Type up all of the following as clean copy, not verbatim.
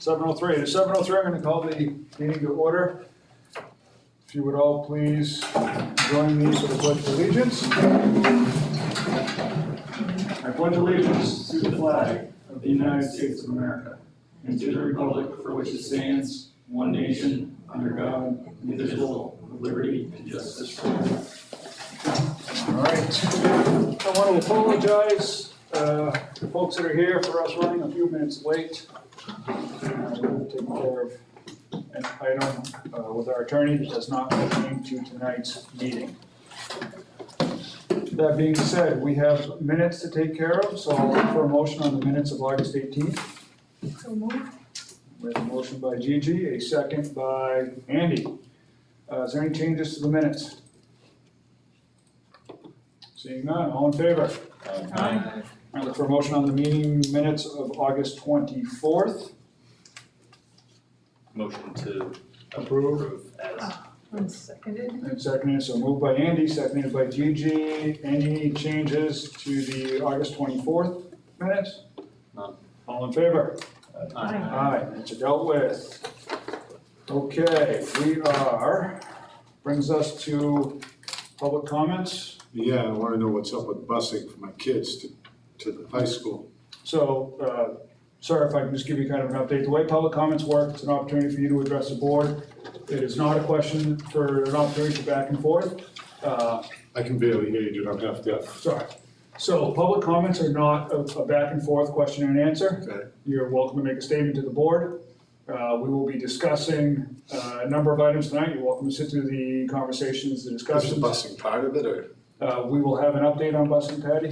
7:03. It is 7:03. I'm going to call the meeting to order. If you would all please join me for the Pledge of Allegiance. I pledge allegiance to the flag of the United States of America and to the republic for which it stands, one nation, under God, indivisible, with liberty and justice for all. All right. I want to apologize to folks that are here for us running a few minutes late. We've taken care of an item with our attorney that does not pertain to tonight's meeting. That being said, we have minutes to take care of, so I'll look for a motion on the minutes of August 18th. So moved. We have a motion by Gigi, a second by Andy. Is there any changes to the minutes? Seeing none, all in favor? Aye. I look for a motion on the meeting minutes of August 24th. Motion to Approve. approve as Unseconded. And seconded, so moved by Andy, seconded by Gigi. Any changes to the August 24th minutes? None. All in favor? Aye. Aye, minutes are dealt with. Okay, brings us to public comments. Yeah, I want to know what's up with busing for my kids to the high school. So, sir, if I can just give you kind of an update. The way public comments work, it's an opportunity for you to address the board. It is not a question for an opportunity for back and forth. I can barely hear you, dude, I'm half deaf. Sorry. So public comments are not a back and forth question and answer. Okay. You're welcome to make a statement to the board. We will be discussing a number of items tonight. You're welcome to sit through the conversations, the Is the discussions. busing part of it, or? We will have an update on busing, Patty.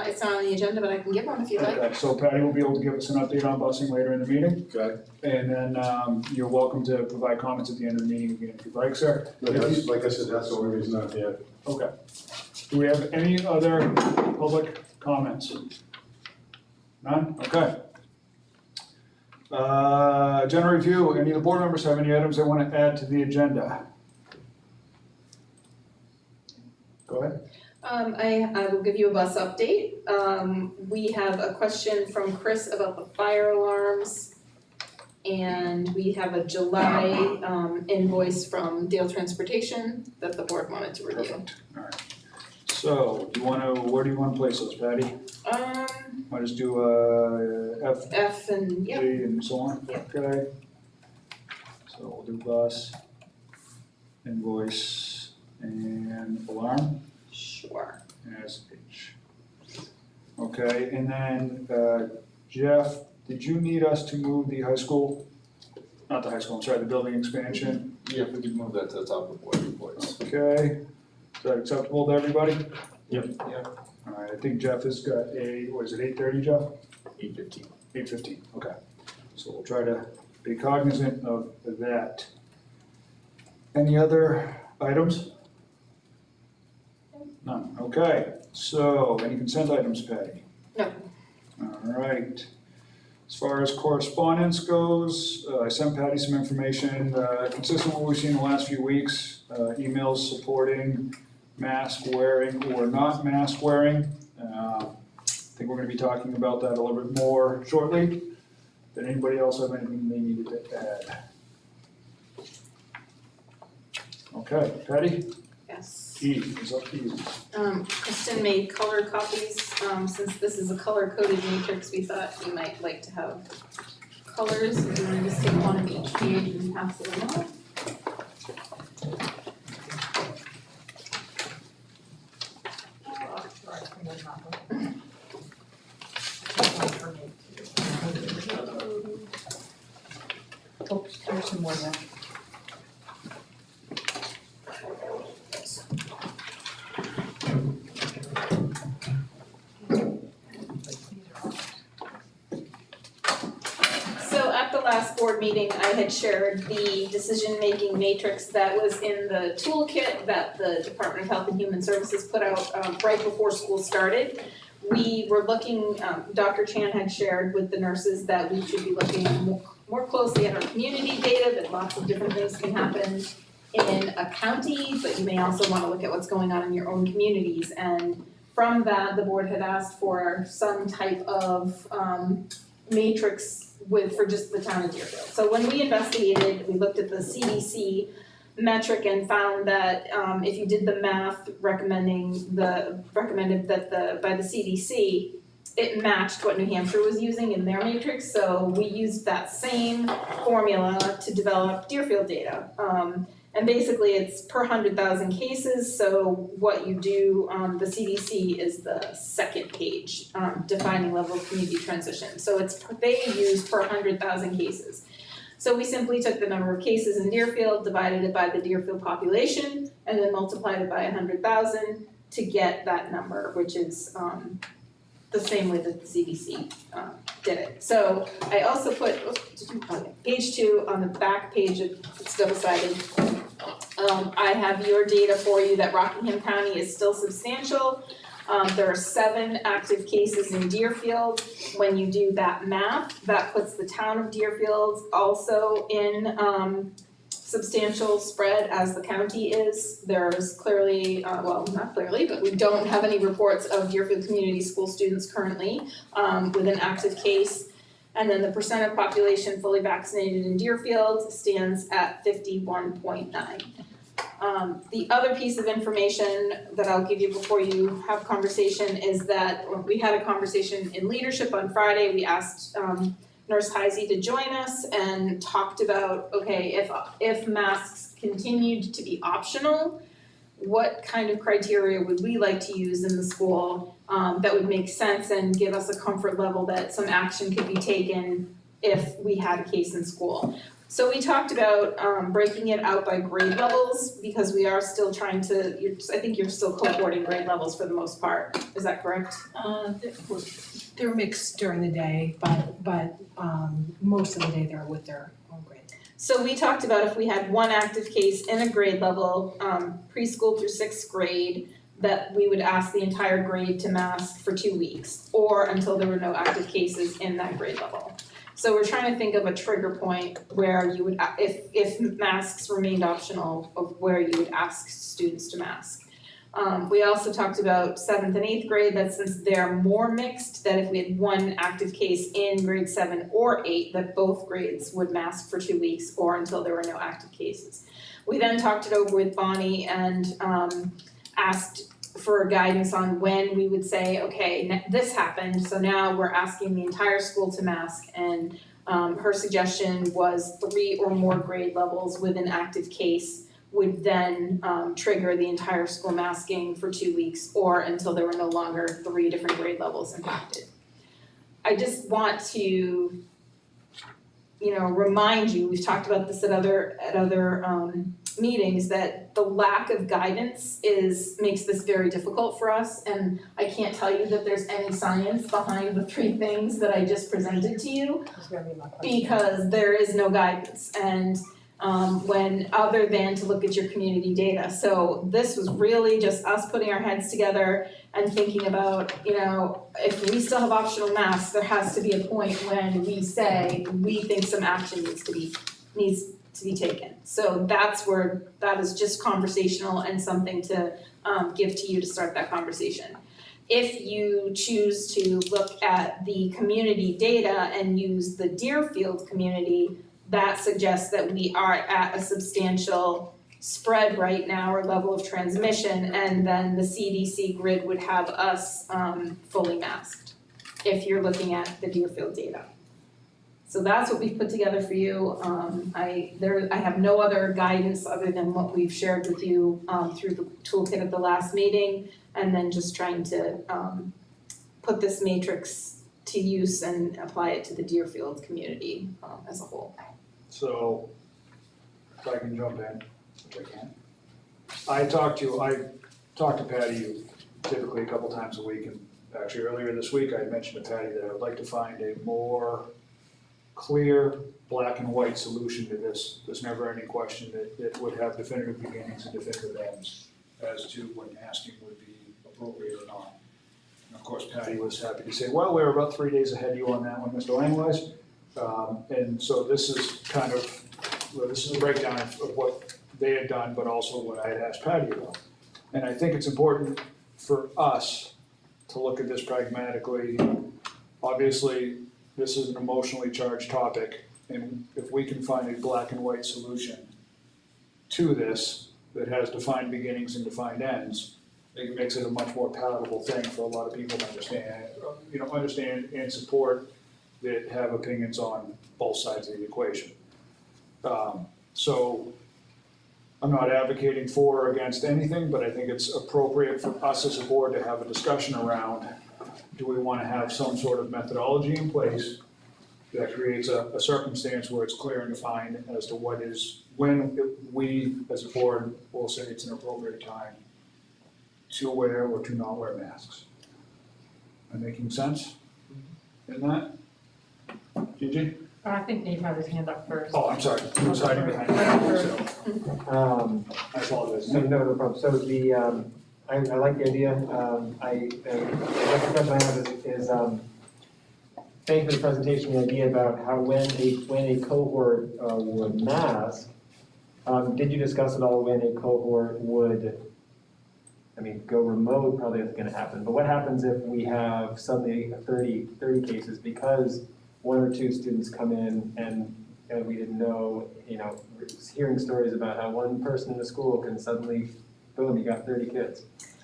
It's not on the agenda, but I can give one if you'd like. Okay, so Patty will be able to give us an update on busing later in the meeting. Okay. And then you're welcome to provide comments at the end of the meeting again if you'd like, sir. But that's, like I said, that's the only reason I'm here. Okay. Do we have any other public comments? None? Okay. Agenda review, any of the board members have any items they want to add to the agenda? Go ahead. I will give you a bus update. We have a question from Chris about the fire alarms. And we have a July invoice from Dale Transportation that the board wanted to review. Perfect. All right. So, where do you want to place those, Patty? Might just do F, F and, G, yep, and so on? Yep. Okay. So we'll do bus, invoice, and alarm sure. as H. Okay, and then Jeff, did you need us to move the high school, not the high school, I'm sorry, the building expansion? Yeah, we could move that to the top of board reports. Okay, is that acceptable to everybody? Yep. All right, I think Jeff has got what is it, 8:30, Jeff? 8:15. 8:15, okay. So we'll try to be cognizant of that. Any other items? None, okay. So, any consent items, Patty? No. All right. As far as correspondence goes, I sent Patty some information, consistent with what we've seen in the last few weeks, emails supporting mask wearing or not mask wearing. I think we're gonna be talking about that a little bit more shortly. Did anybody else have anything they needed to add? Okay, Patty? Yes. E, is up to you. Kristen made color copies. Since this is a color-coded matrix, we thought you might like to have colors. If you want to just take one of each page and pass it along. Oh, there's some more there. So at the last board meeting, I had shared the decision-making matrix that was in the toolkit that the Department of Health and Human Services put out right before school started. We were looking, Dr. Chan had shared with the nurses that we should be looking more closely at our community data, that lots of different things can happen in a county, but you may also wanna look at what's going on in your own communities. And from that, the board had asked for some type of matrix for just the town of Deerfield. So when we investigated, we looked at the CDC metric and found that if you did the math recommended by the CDC, it matched what New Hampshire was using in their matrix, so we used that same formula to develop Deerfield data. And basically it's per 100,000 cases, so what you do on the CDC is the second page, defining level of community transition. So they use per 100,000 cases. So we simply took the number of cases in Deerfield, divided it by the Deerfield population, and then multiplied it by 100,000 to get that number, which is the same way that the CDC did it. So I also put, page 2 on the back page, it's double-sided. I have your data for you that Rockingham County is still substantial. There are 7 active cases in Deerfield. When you do that math, that puts the town of Deerfield also in substantial spread as the county is. There's clearly, well, not clearly, but we don't have any reports of Deerfield Community School students currently with an active case. And then the percent of population fully vaccinated in Deerfield stands at 51.9. The other piece of information that I'll give you before you have conversation is that we had a conversation in leadership on Friday. We asked Nurse Heisey to join us and talked about, okay, if masks continued to be optional, what kind of criteria would we like to use in the school that would make sense and give us a comfort level that some action could be taken if we had a case in school. So we talked about breaking it out by grade levels because we are still trying to, I think you're still cohorting grade levels for the most part, is that correct? They're mixed during the day, but most of the day they're with their own grade. So we talked about if we had one active case in a grade level, preschool through 6th grade, that we would ask the entire grade to mask for 2 weeks or until there were no active cases in that grade level. So we're trying to think of a trigger point where you would, if masks remained optional, of where you would ask students to mask. We also talked about 7th and 8th grade, that since they're more mixed, that if we had one active case in grade 7 or 8, that both grades would mask for 2 weeks or until there were no active cases. We then talked it over with Bonnie and asked for guidance on when we would say, okay, this happened, so now we're asking the entire school to mask, and her suggestion was 3 or more grade levels with an active case would then trigger the entire school masking for 2 weeks or until there were no longer 3 different grade levels impacted. I just want to, remind you, we've talked about this at other meetings, that the lack of guidance makes this very difficult for us, and I can't tell you that there's any science behind the 3 things that I just presented to you That's gonna be my question. because there is no guidance and when other than to look at your community data. So this was really just us putting our heads together and thinking about, if we still have optional masks, there has to be a point when we say we think some action needs to be taken. So that is just conversational and something to give to you to start that conversation. If you choose to look at the community data and use the Deerfield community, that suggests that we are at a substantial spread right now or level of transmission, and then the CDC grid would have us fully masked if you're looking at the Deerfield data. So that's what we've put together for you. I have no other guidance other than what we've shared with you through the toolkit at the last meeting, and then just trying to put this matrix to use and apply it to the Deerfield community as a whole. So, if I can jump in, if I can. I talk to Patty typically a couple times a week, and actually earlier this week I had mentioned to Patty that I would like to find a more clear, black and white solution to this never-ending question that would have definitive beginnings and definitive ends as to when asking would be appropriate or not. And of course, Patty was happy to say, well, we're about 3 days ahead of you on that one, Mr. Langwise. And so this is this is a breakdown of what they had done, but also what I had asked Patty about. And I think it's important for us to look at this pragmatically. Obviously, this is an emotionally charged topic, and if we can find a black and white solution to this that has defined beginnings and defined ends, it makes it a much more palatable thing for a lot of people to understand and support that have opinions on both sides of the equation. So I'm not advocating for or against anything, but I think it's appropriate for us as a board to have a discussion around, do we want to have some sort of methodology in place that creates a circumstance where it's clear and defined as to what is, when we as a board will say it's an appropriate time to wear or to not wear masks. Am I making sense in that? Gigi? I think Nate had his hand up first. Oh, I'm sorry, I was hiding behind you, so I apologize. So no problem. So the, I like the idea. I the question I have is thank you for the presentation, the idea about how when a cohort would mask. Did you discuss at all when a cohort would, go remote? Probably that's going to happen. But what happens if we have suddenly 30 cases because one or two students come in and we didn't know, hearing stories about how one person in the school can suddenly, boom, you got 30 kids.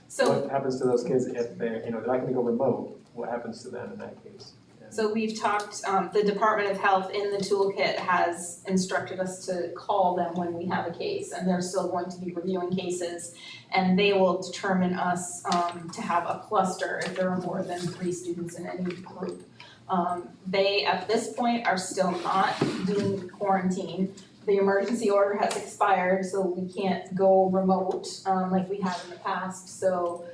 So, What happens to those kids if they're not going to go remote? What happens to them in that case? so we've talked, the Department of Health in the toolkit has instructed us to call them when we have a case, and they're still going to be reviewing cases, and they will determine us to have a cluster if there are more than 3 students in any group. They, at this point, are still not doing quarantine. The emergency order has expired, so we can't go remote like we have in the past. So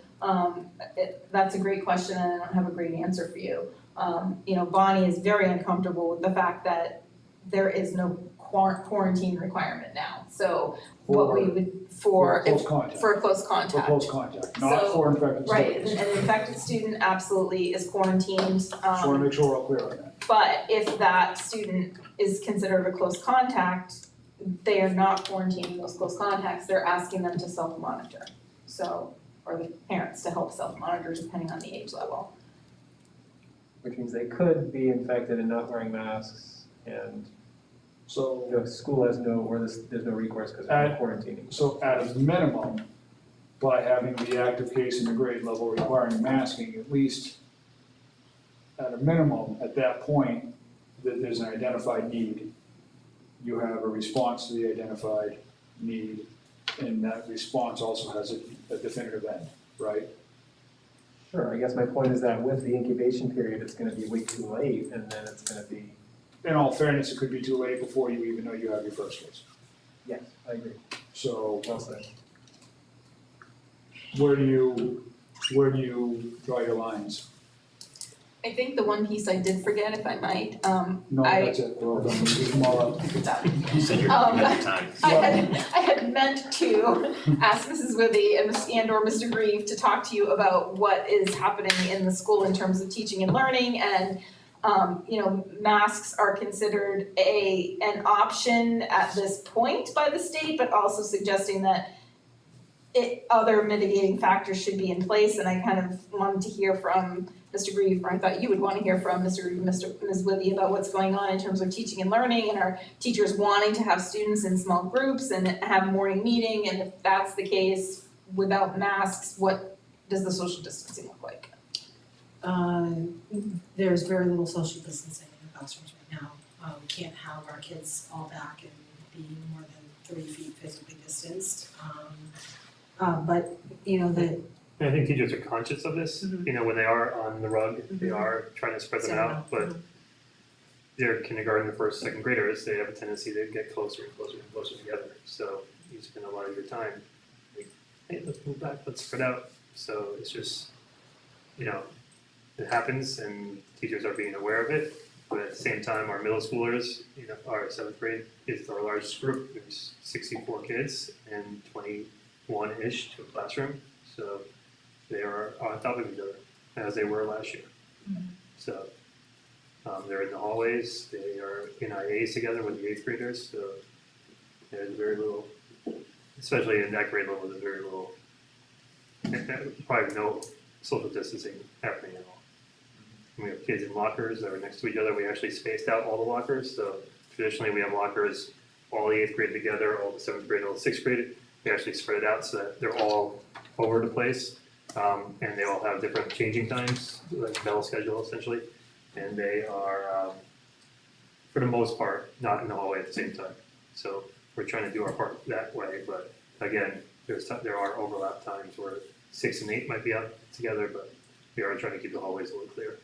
that's a great question, and I don't have a great answer for you. Bonnie is very uncomfortable with the fact that there is no quarantine requirement now. So what we would, for a close contact. For close contact, not So, for infected Right, students. an infected student absolutely is quarantined. Just want to make sure we're all clear on that. But if that student is considered a close contact, they are not quarantining those close contacts, they're asking them to self-monitor. So, or the parents to help self-monitor depending on the age level. Which means they could be infected and not wearing masks, and So, school has no, or there's no recourse because they're quarantining. so at a minimum, by having the active case in the grade level requiring masking, at least at a minimum, at that point, that there's an identified need. You have a response to the identified need, and that response also has a definitive end, right? Sure, I guess my point is that with the incubation period, it's gonna be way too late, and then it's gonna be, In all fairness, it could be too late before you even know you have your first case. yes, I agree, So well said. where do you draw your lines? I think the one piece I did forget, if I might, No, I- that's it, we're all done, leave them all up. You said you're running out of time. I had meant to ask Mrs. Withy and or Mr. Grieve to talk to you about what is happening in the school in terms of teaching and learning, and masks are considered an option at this point by the state, but also suggesting that other mitigating factors should be in place, and I kind of wanted to hear from Mr. Grieve, or I thought you would want to hear from Mr. Grieve, Ms. Withy about what's going on in terms of teaching and learning, and our teachers wanting to have students in small groups and have morning meeting, and if that's the case, without masks, what does the social distancing look like? There's very little social distancing in the classrooms right now. We can't have our kids all back and be more than 3 feet physically distanced. But, And I think teachers are conscious of this, when they are on the rug, they are trying to spread them out, but they're kindergarten, first, second graders, they have a tendency to get closer and closer and closer together. So you spend a lot of your time, like, hey, let's move back, let's spread out. So it's just, it happens and teachers are being aware of it. But at the same time, our middle schoolers, our 7th grade is our largest group. There's 64 kids and 21-ish to a classroom. So they are on top of each other, as they were last year. So they're in the hallways, they are in IAs together with the 8th graders, so there's very little, especially in that grade level, there's very little, probably no social distancing happening at all. We have kids in lockers that are next to each other. We actually spaced out all the lockers. So traditionally we have lockers, all the 8th grade together, all the 7th grade, all the 6th grade. We actually spread it out so that they're all over the place. And they all have different changing times, like bell schedule essentially. And they are, for the most part, not in the hallway at the same time. So we're trying to do our part that way, but again, there are overlap times where 6 and 8 might be out together, but we are trying to keep the hallways a little clear.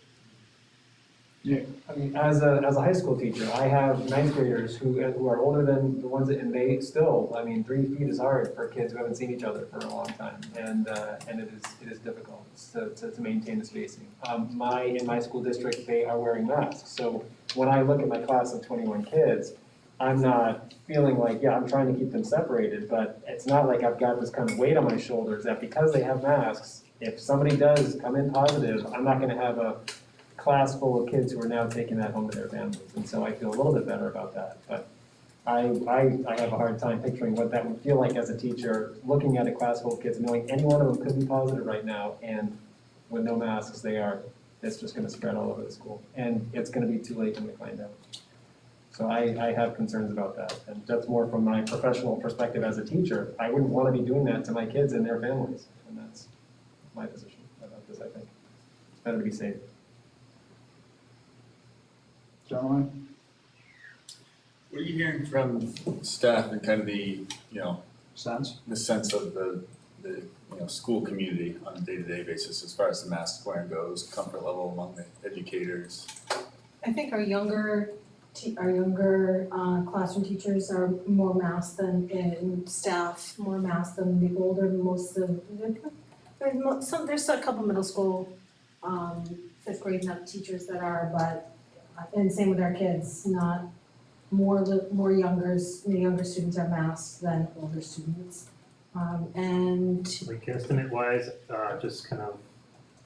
I mean, as a high school teacher, I have 9th graders who are older than the ones and they still, I mean, 3 feet is hard for kids who haven't seen each other for a long time, and it is difficult to maintain the spacing. In my school district, they are wearing masks, so when I look at my class of 21 kids, I'm not feeling like, yeah, I'm trying to keep them separated, but it's not like I've got this kind of weight on my shoulders that because they have masks, if somebody does come in positive, I'm not gonna have a class full of kids who are now taking that home to their families, and so I feel a little bit better about that, but I have a hard time picturing what that would feel like as a teacher, looking at a class full of kids, knowing any one of them could be positive right now, and with no masks, it's just gonna spread all over the school, and it's gonna be too late when we find out. So I have concerns about that, and that's more from my professional perspective as a teacher. I wouldn't wanna be doing that to my kids and their families, and that's my position about this, I think. It's better to be safe. Gentlemen? What are you hearing from staff and kind of the, Sense? the sense of the school community on a day-to-day basis as far as the mask wearing goes, comfort level among the educators? I think our younger classroom teachers are more masked and staff more masked than the older, there's a couple middle school, 5th grade and up teachers that are, but, and same with our kids, not the younger students are masked than older students. And Like estimate wise, just kind of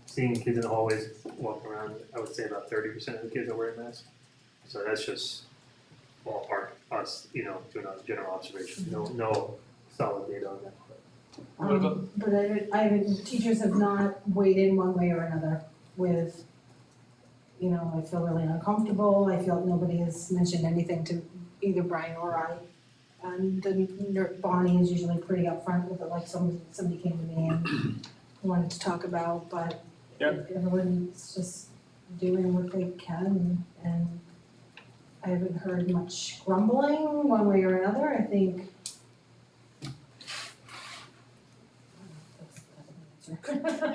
seeing kids in the hallways walking around, I would say about 30% of the kids are wearing masks. So that's just ballpark, us, doing a general observation, no solid data on that. but teachers have not weighed in one way or another with, I feel really uncomfortable, I feel nobody has mentioned anything to either Brian or I. And Bonnie is usually pretty upfront with it, like somebody came to me and wanted to talk about, but everyone's just doing what they can, and I haven't heard much grumbling one way or another, I think.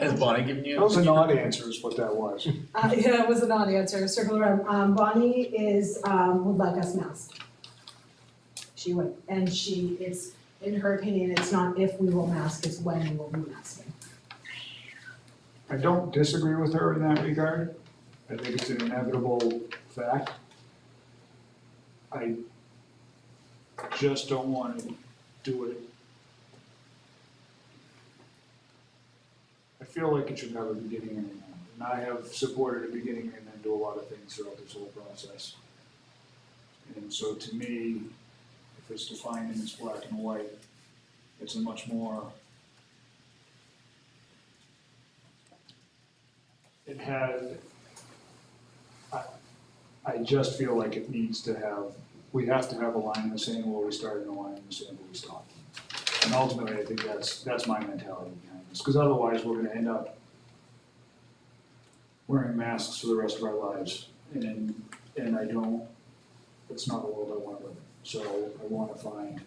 Has Bonnie given you? That was a nod answer is what that was. Yeah, it was a non-answer, circle around. Bonnie would like us masked. She would, and it's, in her opinion, it's not if we will mask, it's when we will be masking. I don't disagree with her in that regard. I think it's an inevitable fact. I just don't want to do it. I feel like it should have a beginning and an end. And I have supported a beginning and an end to a lot of things throughout this whole process. And so to me, if it's defined in this black and white, it's a much more, I just feel like it needs to have, we have to have a line in the sand where we start and a line in the sand where we stop. And ultimately, I think that's my mentality behind this, because otherwise we're gonna end up wearing masks for the rest of our lives. And it's not a world I wanna live in. So I wanna find.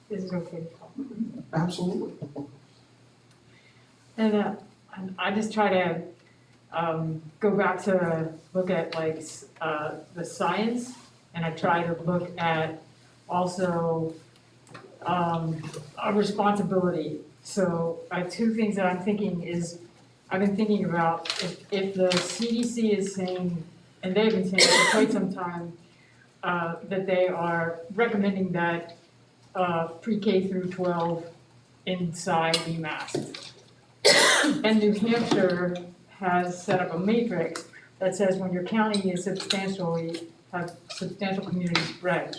This is okay to talk. Absolutely. And I just try to go back to look at the science, and I try to look at also our responsibility. So two things that I'm thinking is, I've been thinking about if the CDC is saying, and they've been saying for quite some time, that they are recommending that pre-K through 12 inside be masked. And New Hampshire has set up a matrix that says when your county is have substantial community spread,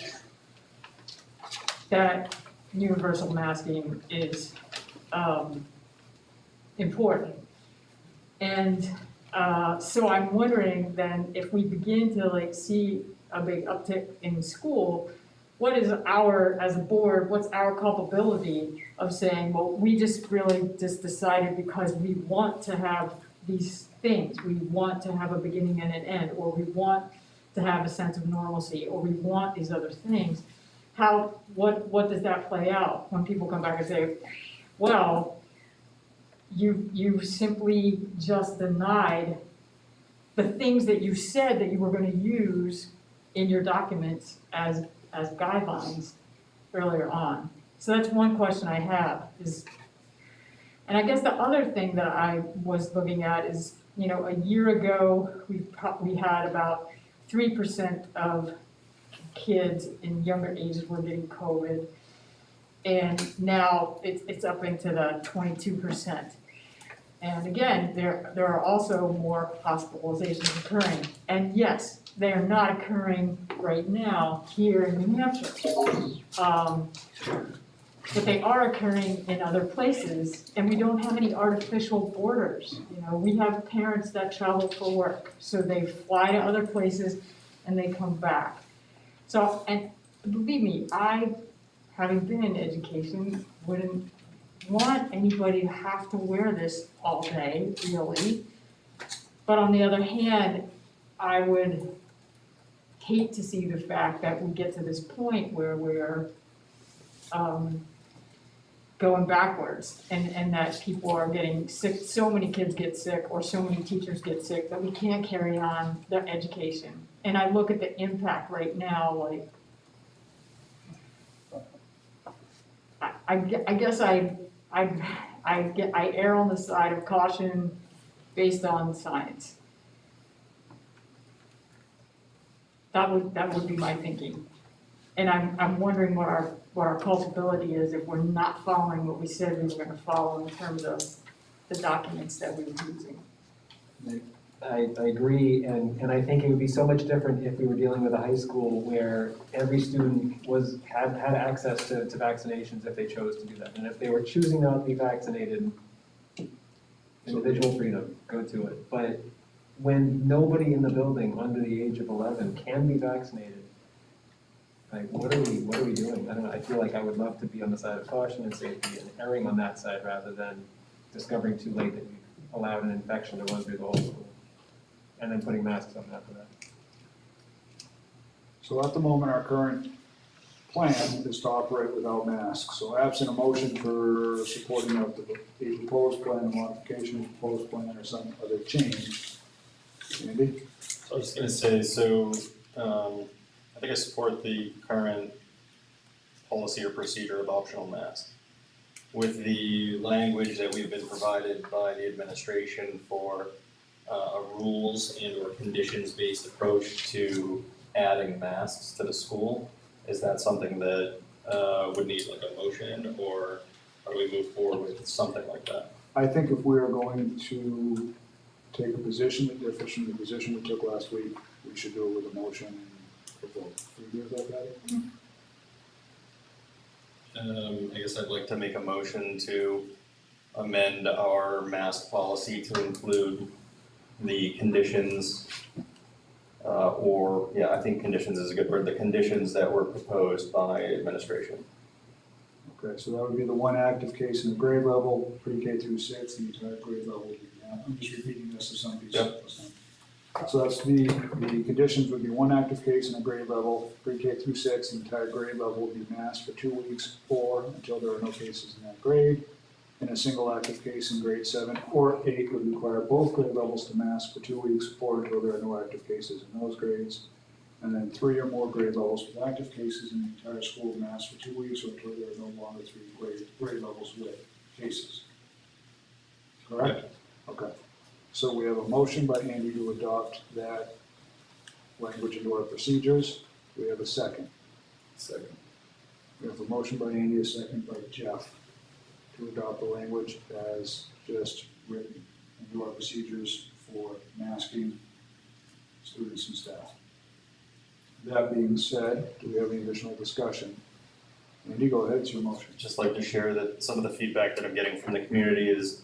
that universal masking is important. And so I'm wondering then, if we begin to like see a big uptick in school, what is our, as a board, what's our culpability of saying, well, we just really just decided because we want to have these things, we want to have a beginning and an end, or we want to have a sense of normalcy, or we want these other things. What does that play out when people come back and say, well, you simply just denied the things that you said that you were gonna use in your documents as guidelines earlier on. So that's one question I have is, and I guess the other thing that I was looking at is, you know, a year ago, we had about 3% of kids in younger ages were getting COVID. And now it's up into the 22%. And again, there are also more hospitalizations occurring. And yes, they are not occurring right now here in New Hampshire. But they are occurring in other places, and we don't have any artificial borders. You know, we have parents that travel for work, so they fly to other places and they come back. So, and believe me, having been in education, wouldn't want anybody to have to wear this all day, really. But on the other hand, I would hate to see the fact that we get to this point where we're going backwards and that people are getting sick, so many kids get sick or so many teachers get sick that we can't carry on their education. And I look at the impact right now, like, I guess I err on the side of caution based on science. That would be my thinking. And I'm wondering what our culpability is if we're not following what we said we were gonna follow in terms of the documents that we were using. I agree, and I think it would be so much different if we were dealing with a high school where every student had access to vaccinations if they chose to do that. And if they were choosing not to be vaccinated, individual freedom, go to it. But when nobody in the building under the age of 11 can be vaccinated, like, what are we doing? I don't know, I feel like I would love to be on the side of caution and safety and erring on that side rather than discovering too late that we've allowed an infection to run through the whole school. And then putting masks on after that. So at the moment, our current plan is to operate without masks. So absent a motion for supporting of the proposed plan, modification of the proposed plan, or some other change. Andy? So I was gonna say, I think I support the current policy or procedure of optional masks. With the language that we've been provided by the administration for a rules and or conditions-based approach to adding masks to the school, is that something that would need like a motion, or how do we move forward with something like that? I think if we are going to take a position that differs from the position we took last week, we should do it with a motion and a vote. Do you agree with that, Patty? I guess I'd like to make a motion to amend our mask policy to include the conditions, I think conditions is a good word, the conditions that were proposed by administration. Okay, so that would be the one active case in the grade level, pre-K through 6, the entire grade level would be, I'm just repeating this as some people. Yep. So that's the conditions would be one active case in a grade level, pre-K through 6, the entire grade level would be masked for 2 weeks or until there are no cases in that grade. And a single active case in grade 7 or 8 would require both grade levels to mask for 2 weeks or until there are no active cases in those grades. And then 3 or more grade levels with active cases in the entire school masked for 2 weeks or until there are no longer 3 grade levels with cases. Correct? Okay. So we have a motion by Andy to adopt that language into our procedures. We have a second. Second. We have a motion by Andy, a second by Jeff to adopt the language as just written into our procedures for masking students and staff. That being said, do we have any additional discussion? Andy, go ahead, it's your motion. Just like to share that some of the feedback that I'm getting from the community is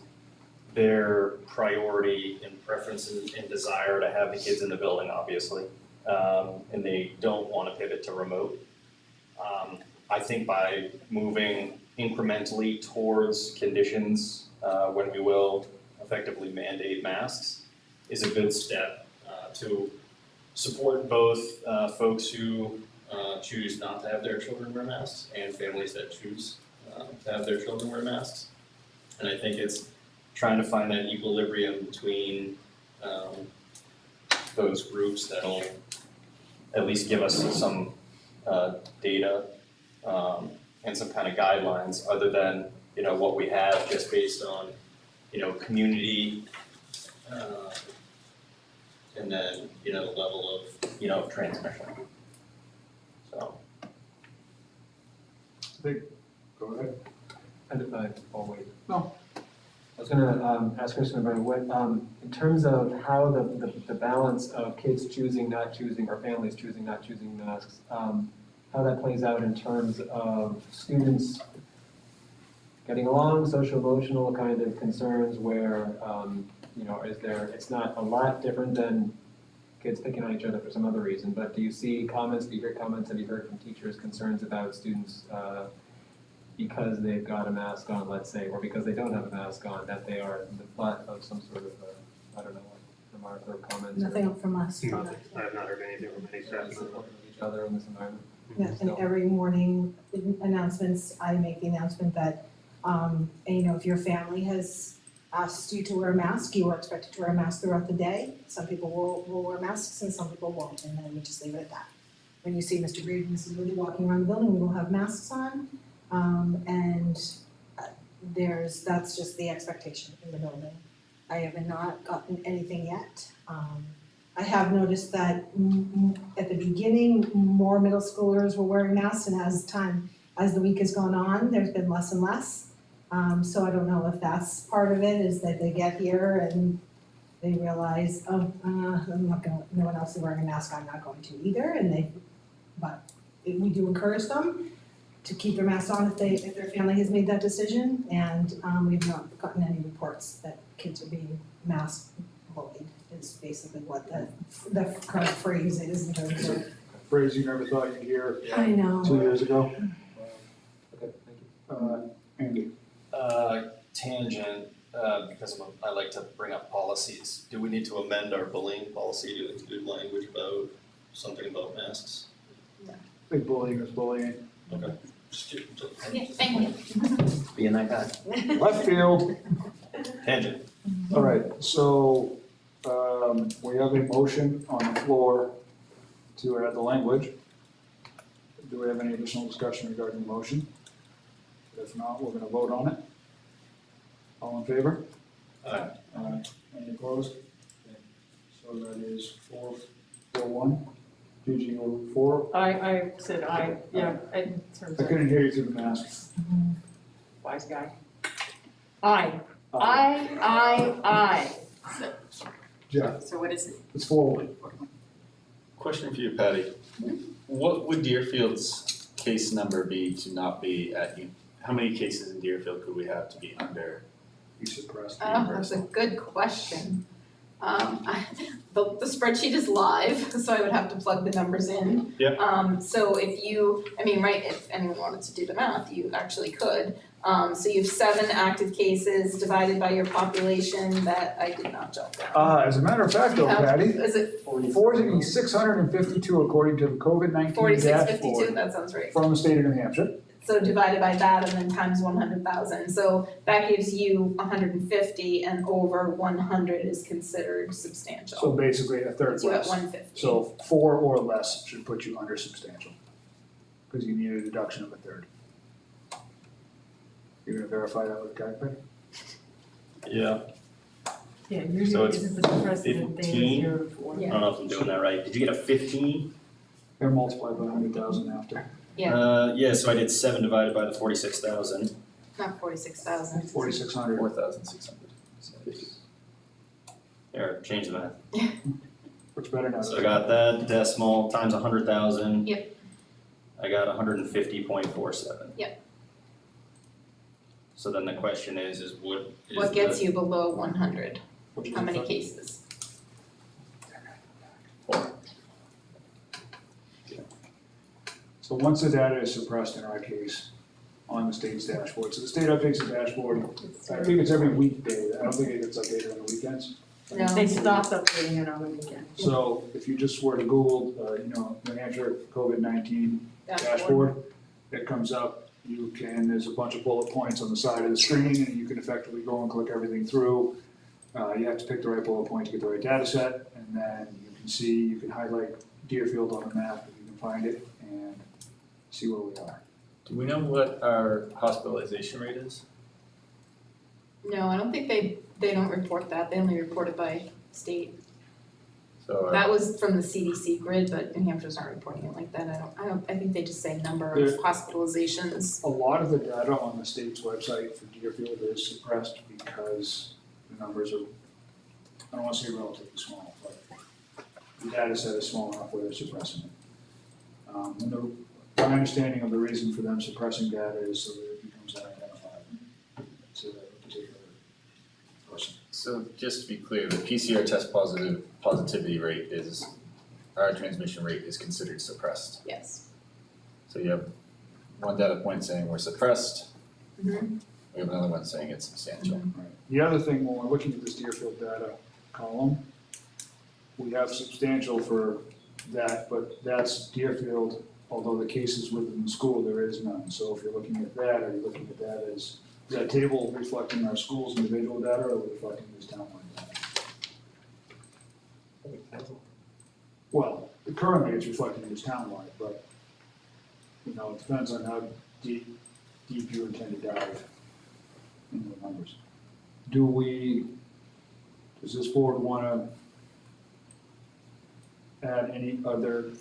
their priority and preference and desire to have the kids in the building, obviously. And they don't want to pivot to remote. I think by moving incrementally towards conditions when we will effectively mandate masks is a good step to support both folks who choose not to have their children wear masks and families that choose to have their children wear masks. And I think it's trying to find that equilibrium between those groups that'll at least give us some data and some kind of guidelines other than, you know, what we have just based on, you know, community and then, you know, the level of, you know, transmission. So. Go ahead. I'll wait. No. I was gonna ask Kristen about what, in terms of how the balance of kids choosing, not choosing, or families choosing, not choosing masks, how that plays out in terms of students getting along, social emotional kind of concerns where, you know, it's not a lot different than kids picking on each other for some other reason, but do you see comments, do you hear comments, have you heard from teachers concerns about students because they've got a mask on, let's say, or because they don't have a mask on, that they are the butt of some sort of, I don't know, remark or comments? Nothing from us. Nothing. I have not heard anything from any staff. Supporting each other in this environment. Yeah, and every morning announcements, I make the announcement that, and, you know, if your family has asked you to wear a mask, you are expected to wear a mask throughout the day. Some people will wear masks and some people won't, and then we just leave it at that. When you see Mr. Reed and Mrs. Woody walking around the building, we will have masks on. And that's just the expectation in the building. I have not gotten anything yet. I have noticed that at the beginning, more middle schoolers were wearing masks, and as the week has gone on, there's been less and less. So I don't know if that's part of it, is that they get here and they realize, no one else is wearing a mask, I'm not going to either, but we do encourage them to keep their masks on if their family has made that decision, and we've not gotten any reports that kids are being mask bullied, is basically what the current phrase is in terms of. Phrase you never thought you'd hear I know. 2 years ago. Okay, thank you. Andy. Tangent, because I like to bring up policies. Do we need to amend our bullying policy to include language about something about masks? I think bullying is bullying. Okay. Yeah, thank you. Being that guy. Left field. Tangent. All right, so we have a motion on the floor to add the language. Do we have any additional discussion regarding the motion? If not, we're gonna vote on it. All in favor? Aye. Aye. Any opposed? So that is 4-1. Gigi, you were 4? I said I, yeah, in terms I of couldn't hear you through the mask. wise guy. I. Jeff, So what is it? it's 4-1. Question for you, Patty. What would Deerfield's case number be to not be at, how many cases in Deerfield could we have to be under? You suppressed. That's a good question. The spreadsheet is live, so I would have to plug the numbers in. Yep. So if anyone wanted to do the math, you actually could. So you have 7 active cases divided by your population that I did not jot down. As a matter of fact though, Patty, Is it 4,652 according to the COVID-19 dashboard 4652? That sounds right. from the state of New Hampshire. So divided by that and then times 100,000. So that gives you 150, and over 100 is considered substantial. So basically a third Puts you at less. 150. So 4 or less should put you under substantial. Because you need a deduction of a third. You're gonna verify that with the calculator? Yeah. Yeah, So usually it's isn't the precedent thing 15? 0 to 1. I don't know if I'm doing that right. Did you get a 15? They're multiplied by 100,000 after. Yeah, so I did 7 divided by the 46,000. Not 46,000. 4,600. 4,600. There, change the math. Looks better now. So I got that decimal times 100,000. Yep. I got 150.47. Yep. So then the question is what is What gets the- you below 100? Which How is- many cases? So once the data is suppressed in our case on the state's dashboard, so the state updates the dashboard, I think it's every weekday, I don't think it gets updated on the weekends. No. They stopped updating it on the weekend. So if you just were to Google, New Hampshire COVID-19 dashboard, it comes up, there's a bunch of bullet points on the side of the screen, and you can effectively go and click everything through. You have to pick the right bullet point to get the right data set, and then you can highlight Deerfield on the map if you can find it, and see where we are. Do we know what our hospitalization rate is? No, I don't think they don't report that, they only report it by state. So That was from the CDC grid, but New Hampshire's not reporting it like that, I think they just say number of hospitalizations. A lot of the data on the state's website for Deerfield is suppressed because the numbers are, I don't wanna say relatively small, but the data set is small enough where they're suppressing it. And my understanding of the reason for them suppressing data is so that it becomes unidentified to a particular person. So just to be clear, the PCR test positivity rate is, our transmission rate is considered suppressed. Yes. So you have one data point saying we're suppressed, Mhm. we have another one saying it's substantial. Right. The other thing, when we're looking at this Deerfield data column, we have substantial for that, but that's Deerfield, although the cases within the school, there is none. So if you're looking at that, are you looking at that as, is that table reflecting our school's individual data or reflecting this townwide data? Well, currently it's reflecting this townwide, but, it depends on how deep you intend to dive into the numbers. Does this board wanna add any other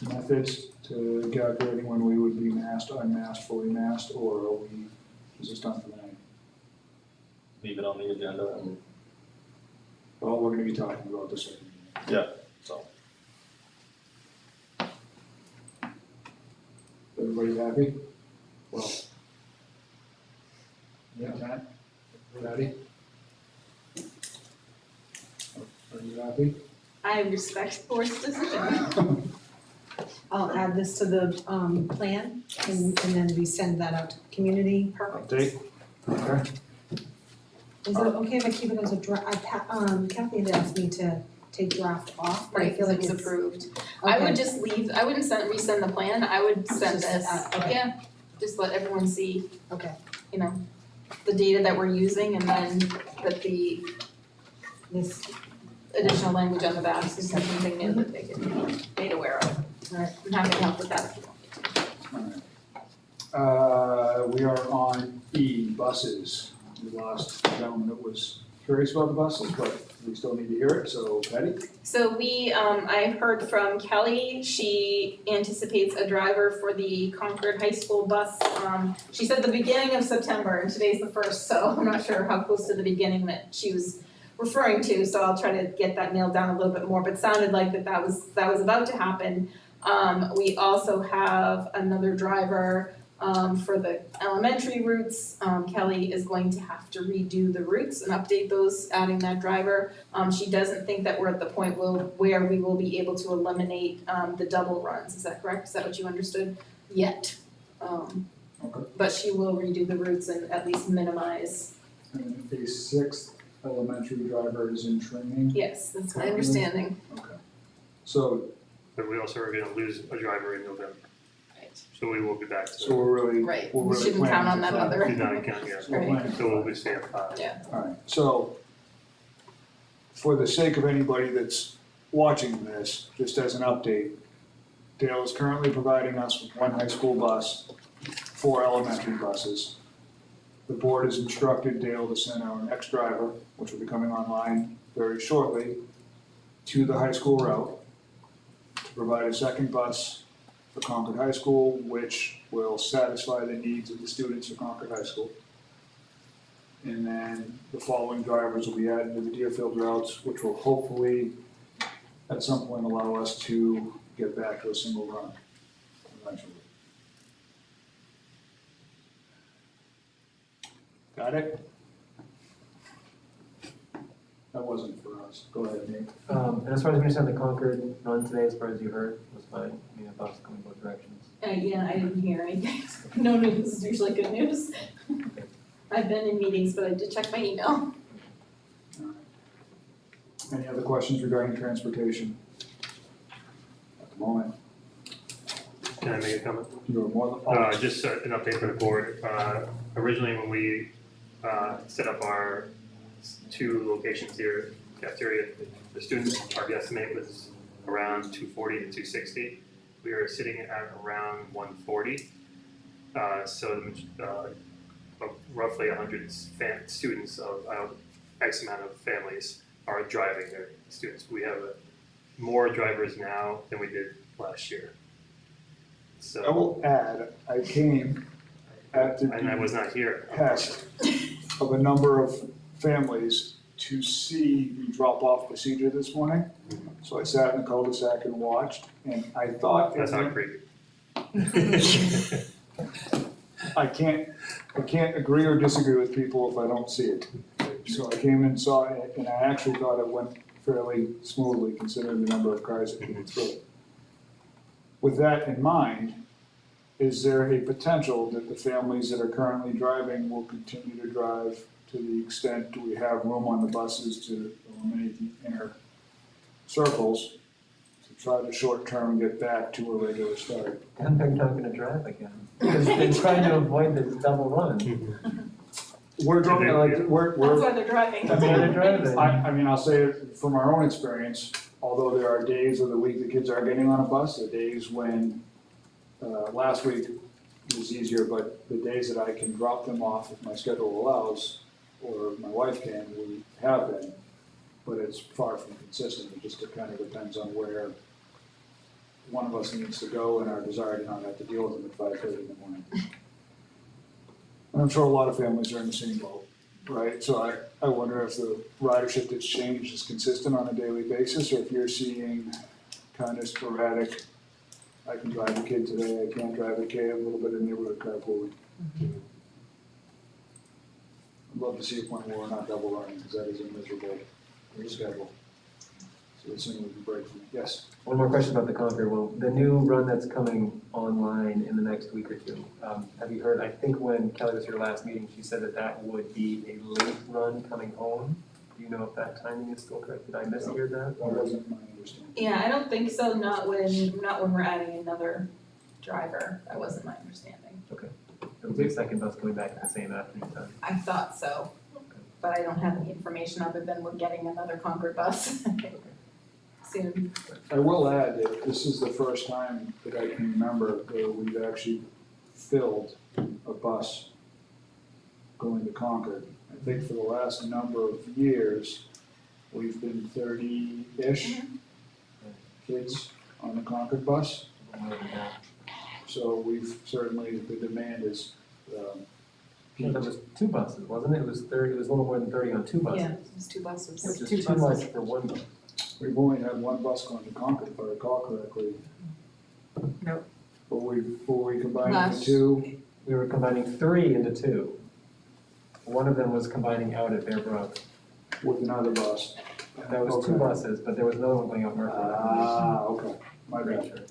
methods to calculating when we would be masked, unmasked, fully masked, or is this done for tonight? Leave it on the agenda and, Well, we're gonna be talking about this. so. Everybody happy? Well. Yeah, Matt? Ready? Are you happy? I respect the board's decision. I'll add this to the plan and then we send that out to the community. Perfect. Update? Okay. Is it okay if I keep it as a draft? Kathy had asked me to take draft off, but I Right, feel because like it was it's. approved. I would just leave, I wouldn't resend the plan, I would send Just, this, okay. yeah, just let everyone see, Okay, the data that we're using and then that the this, additional language on the back is something new that they can be made aware of. Alright. I'm happy to help with that if you want me to. Alright. We are on E, buses. We lost a gentleman that was curious about the buses, but we still need to hear it, so Patty? So I heard from Kelly, she anticipates a driver for the Concord High School bus. She said the beginning of September, and today's the 1st, so I'm not sure how close to the beginning that she was referring to, so I'll try to get that nailed down a little bit more, but it sounded like that was about to happen. We also have another driver for the elementary routes. Kelly is going to have to redo the routes and update those, adding that driver. She doesn't think that we're at the point where we will be able to eliminate the double runs, is that correct? Is that what you understood? Yet. Okay. But she will redo the routes and at least minimize. And a sixth elementary driver is in training. Yes, that's my understanding. Okay. So, But we also are gonna lose a driver in November, Right. so we will be back to. so we're really, Right, we're we really shouldn't count planning on for that five. other. Do not count, yeah. So we're planning So for we'll five. be staying at 5. Alright, so for the sake of anybody that's watching this, just as an update, Dale is currently providing us with 1 high school bus, 4 elementary buses. The board has instructed Dale to send our next driver, which will be coming online very shortly, to the high school route to provide a second bus for Concord High School, which will satisfy the needs of the students of Concord High School. And then the following drivers will be added to the Deerfield routes, which will hopefully at some point allow us to get back to a single run eventually. Got it? That wasn't for us. Go ahead, Nate. And as far as we understand, the Concord run today, as far as you heard, was fine. I mean, I thought it was going both directions. Yeah, I didn't hear anything. No news is usually good news. I've been in meetings, but I did check my email. Any other questions regarding transportation? At the moment, Can I make a comment? you're more than. Just an update for the board. Originally, when we set up our 2 locations here, cafeteria, the student target estimate was around 240 to 260. We are sitting at around 140. So roughly 100 students of X amount of families are driving their students. We have more drivers now than we did last year. So. I will add, I came at the And I was not here. test of a number of families to see the drop-off procedure this morning. So I sat in the cul-de-sac and watched, and I thought. That's not creepy. I can't agree or disagree with people if I don't see it. So I came and saw it, and I actually thought it went fairly smoothly considering the number of cars that came through. With that in mind, is there a potential that the families that are currently driving will continue to drive to the extent do we have room on the buses to eliminate the inner circles to try to short-term get back to a regular start? And they're not gonna drive again, because they're trying to avoid this double run. We're driving, like, That's we're, why they're driving. That's why they're driving. I mean, I'll say it from our own experience, although there are days of the week the kids are getting on a bus, there are days when, last week it was easier, but the days that I can drop them off if my schedule allows, or my wife can, we have been, but it's far from consistent, it just kind of depends on where one of us needs to go and our desire to not have to deal with them at 5:30 in the morning. And I'm sure a lot of families are in the same boat, right? So I wonder if the ridership that's changed is consistent on a daily basis, or if you're seeing kind of sporadic, I can drive a kid today, I can't drive a kid, a little bit of neighborhood carpooling. I'd love to see a point where we're not double running, because that is a miserable schedule. So the sooner we can break from it. Yes? One more question about the Concord one. The new run that's coming online in the next week or two, have you heard, I think when Kelly was here last meeting, she said that that would be a late run coming home. Do you know if that timing is still correct? Did I mishear that? That wasn't my understanding. Yeah, I don't think so, not when we're adding another driver, that wasn't my understanding. It was the second bus coming back at the same afternoon time. I thought so, but I don't have any information other than we're getting another Concord bus soon. I will add that this is the first time that I can remember where we've actually filled a bus going to Concord. I think for the last number of years, we've been 30-ish kids on the Concord bus. So we've certainly, the demand is, There was 2 buses, wasn't it? It was 30, it was a little more than 30 on 2 buses. Yeah, it was 2 buses. Which is Two too buses. much for 1 bus. we've only had one bus going to Concord, if I recall correctly. Nope. Were we combining the Last- 2? We were combining 3 into 2. One of them was combining out at Bear Brook. With another bus? That was 2 Okay. buses, but there was another one going out Murphy. Okay, my Pretty bad. sure.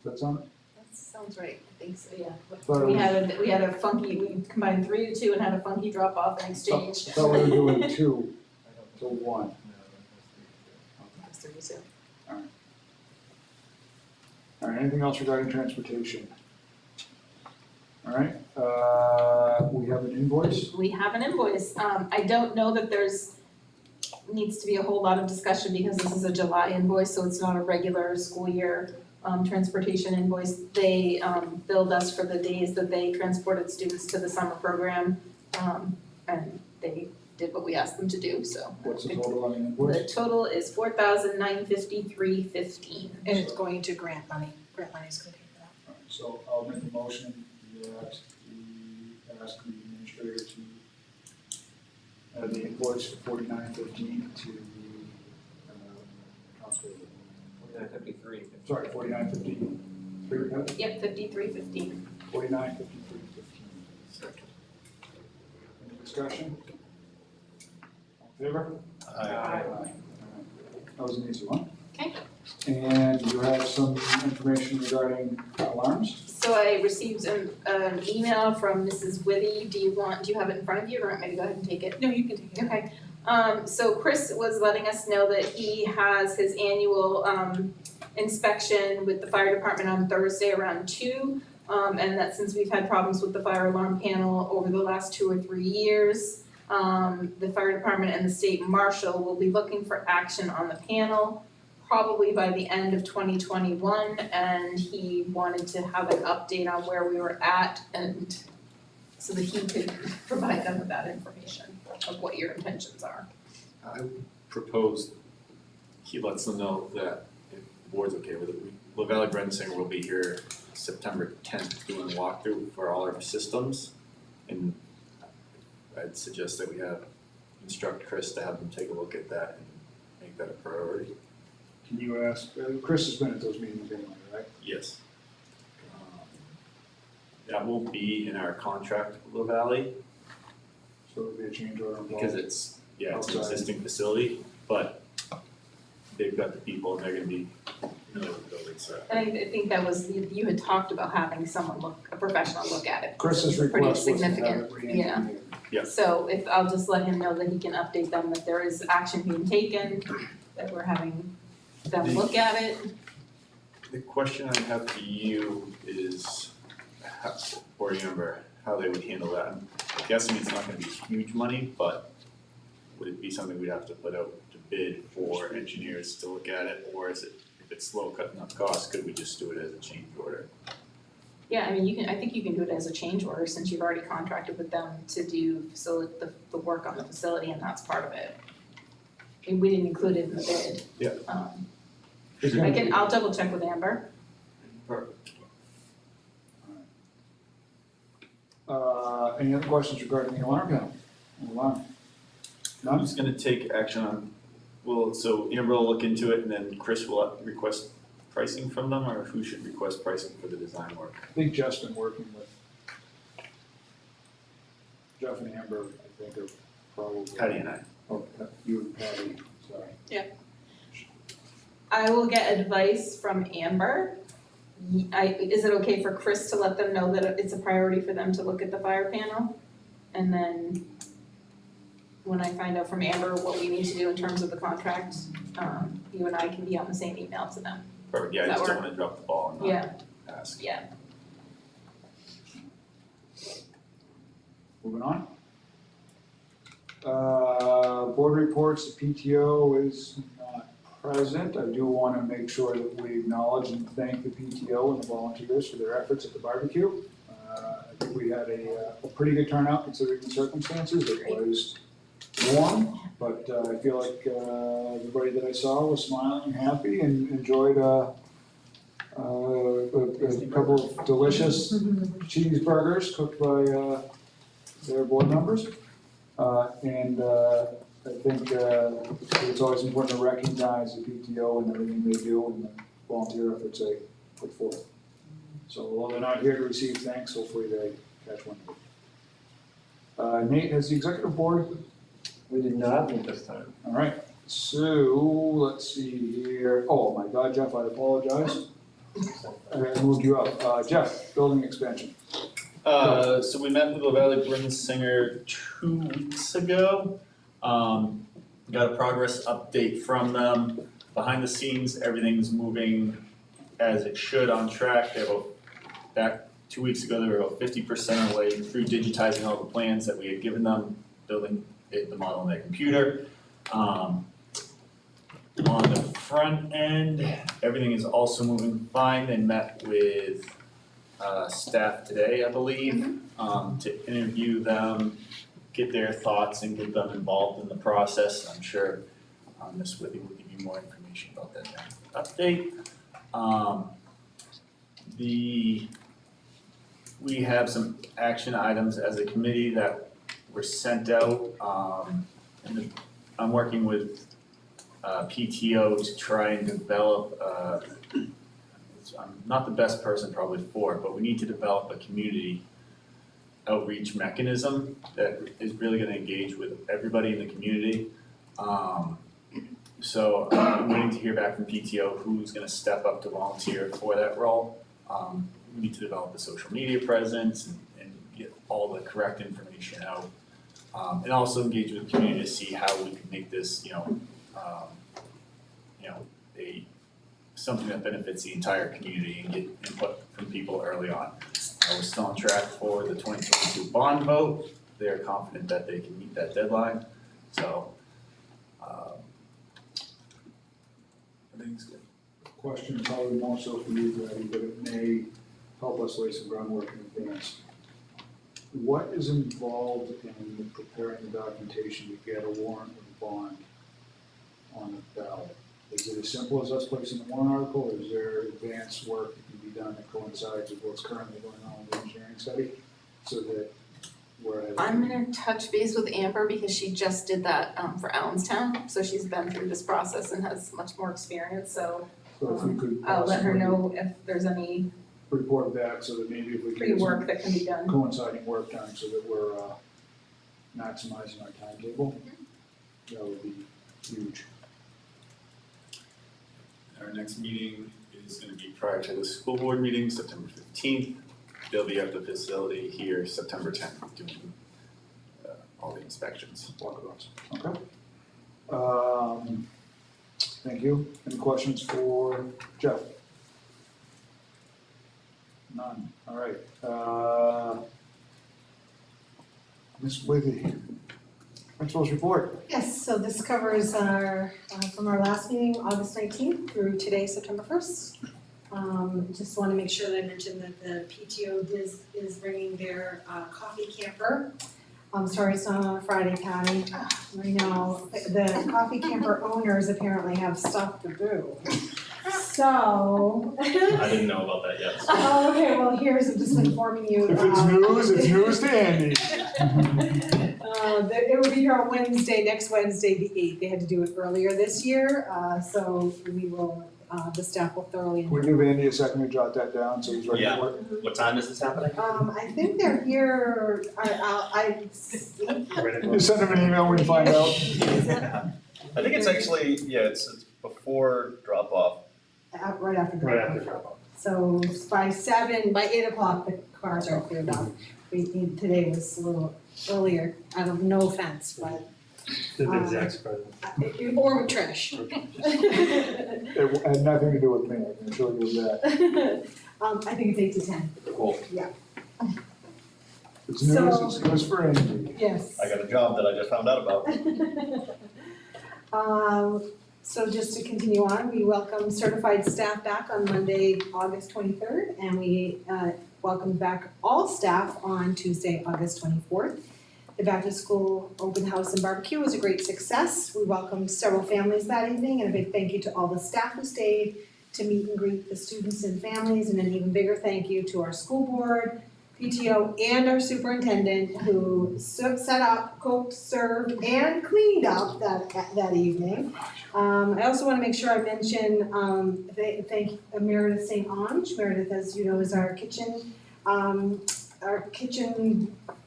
That's on it? That sounds right, I think so, yeah. Thought it We had a funky, we combined 3 to 2 and had a funky drop off and exchange. Thought we were doing 2 to 1. That's 3 to 2. All right, anything else regarding transportation? All right, we have an invoice. We have an invoice. I don't know that needs to be a whole lot of discussion because this is a July invoice, so it's not a regular school year transportation invoice. They billed us for the days that they transported students to the summer program, and they did what we asked them to do, so. What's the total on the The invoice? total is $4,953.15. And it's going to grant money. Grant money's going to pay for that. All right, so I'll make a motion that we ask the administrator to add the invoice for $49.15 to the council. 4953. Sorry, $49.15. Yep, $53.15. $49.53.15. discussion? All in favor? Aye. That was an easy one. Okay. And you have some information regarding alarms? So I received an email from Mrs. Withy. Do you have it in front of you, or want me to go ahead and take it? No, you can take it. Okay, so Chris was letting us know that he has his annual inspection with the fire department on Thursday around 2. And that since we've had problems with the fire alarm panel over the last 2 or 3 years, the fire department and the state marshal will be looking for action on the panel probably by the end of 2021, and he wanted to have an update on where we were at, and so that he could provide them with that information of what your intentions are. I propose he lets them know that if the board's okay with it, La Valley Brensinger will be here September 10th doing a walkthrough for all our systems. And I'd suggest that we instruct Chris to have them take a look at that and make that a priority. Can you ask, Chris has been at those meetings anyway, right? Yes. That will be in our contract with La Valley So there'll be a change order involved. because it's an Outside. existing facility, but they've got the people and they're gonna be familiar with the building, so. And I think that was, you had talked about having a professional look at it. Chris's Pretty request was to have significant, it re-engineered. Yeah. So if, I'll just let him know that he can update them that there is action being taken, that we're having them look at it. The question I have for you is, board member, how they would handle that. I'm guessing it's not gonna be huge money, but would it be something we'd have to put out to bid for engineers to look at it? Or is it, if it's slow cutting up costs, could we just do it as a change order? Yeah, I mean, I think you can do it as a change order since you've already contracted with them to do the work on the facility, and that's part of it. And we didn't include it in the bid. Yeah. I'll double check with Amber. Perfect. Any other questions regarding the alarm panel? Alarm? I'm None? just gonna take action on, so Amber will look into it and then Chris will request pricing from them, or who should request pricing for the design work? I think Jeff's been working with Jeff and Amber, I think are probably. Patty and I. Oh, you and Patty, sorry. I will get advice from Amber. Is it okay for Chris to let them know that it's a priority for them to look at the fire panel? And then when I find out from Amber what we need to do in terms of the contract, you and I can be on the same email to them. Perfect, yeah, I Does just that don't wanna drop the ball and Yeah, not ask. yeah. Moving on. Board reports, the PTO is not present. I do want to make sure that we acknowledge and thank the PTO and the volunteers for their efforts at the barbecue. I think we had a pretty good turnout considering the circumstances. It was warm, but I feel like everybody that I saw was smiling and happy and enjoyed a couple of delicious cheeseburgers cooked by their board members. And I think it's always important to recognize the PTO and everything they do and the volunteer efforts they put forth. So although they're not here to receive thanks, hopefully they catch one of them. Nate, has the executive board? We did not meet this time. All right, so let's see here. Oh my God, Jeff, I apologize. I moved you up. Jeff, building expansion. So we met with La Valley Brensinger 2 weeks ago. Got a progress update from them. Behind the scenes, everything's moving as it should, on track. Back 2 weeks ago, they were about 50% of the way through digitizing all the plans that we had given them, building the model on their computer. On the front end, everything is also moving fine. They met with staff today, I believe, to interview them, get their thoughts and get them involved in the process. I'm sure Ms. Whitney will give you more information about that update. We have some action items as a committee that were sent out. And I'm working with PTO to try and develop I'm not the best person probably for it, but we need to develop a community outreach mechanism that is really gonna engage with everybody in the community. So I'm waiting to hear back from PTO who's gonna step up to volunteer for that role. We need to develop a social media presence and get all the correct information out. And also engage with the community to see how we can make this, something that benefits the entire community and get input from people early on. We're still on track for the 2022 bond vote. They're confident that they can meet that deadline, so everything's good. Question probably more so for you, Grady, but it may help us lay some groundwork in advance. What is involved in preparing the documentation to get a warrant or bond on the ballot? Is it as simple as us placing the warrant article, or is there advanced work that can be done that coincides with what's currently going on with the engineering study? So that we're at. I'm gonna touch base with Amber because she just did that for Allenstown, so she's been through this process and has much more experience, so So if we could I'll let her possibly know if there's any report back, so that maybe if we can get some pre-work that can be done. coinciding work done, so that we're maximizing our timetable, that would be huge. Our next meeting is gonna be prior to the school board meeting, September 15th. They'll be at the facility here September 10th doing all the inspections. Walkabouts, okay. Thank you. Any questions for Jeff? None, all right. Ms. Withy, principal's report. Yes, so this covers our, from our last meeting, August 19th through today, September 1st. Just want to make sure that I mentioned that the PTO is bringing their coffee camper. I'm sorry it's not on a Friday, Patty. I know, the coffee camper owners apparently have stuff to do. So. I didn't know about that yet. Oh, okay, well, here's, just informing you. If it's news to Andy. It will be here on Wednesday, next Wednesday, the 8th. They had to do it earlier this year, so we will, the staff will thoroughly. We'll give Andy a second to jot that down, so he's ready Yeah. for it. What time is this happening? I think they're here, You send him an email when you find out. I think it's actually, it's before drop off. right after. Right after drop off. So by 8 o'clock, the cars are cleared up. Today was a little earlier, no offense, but. The Zach's present. Or with Trish. It had nothing to do with me, I can assure you of that. I think it's 8 to 10. Cool. It's news, it's news for Andy. Yes. I got a job that I just found out about. So just to continue on, we welcome certified staff back on Monday, August 23rd, and we welcome back all staff on Tuesday, August 24th. The back to school open house and barbecue was a great success. We welcomed several families that evening, and a big thank you to all the staff who stayed to meet and greet the students and families, and an even bigger thank you to our school board, PTO, and our superintendent who set up, cooked, served, and cleaned up that evening. I also want to make sure I mention, thank Meredith St. Ange. Meredith, as you know, is our kitchen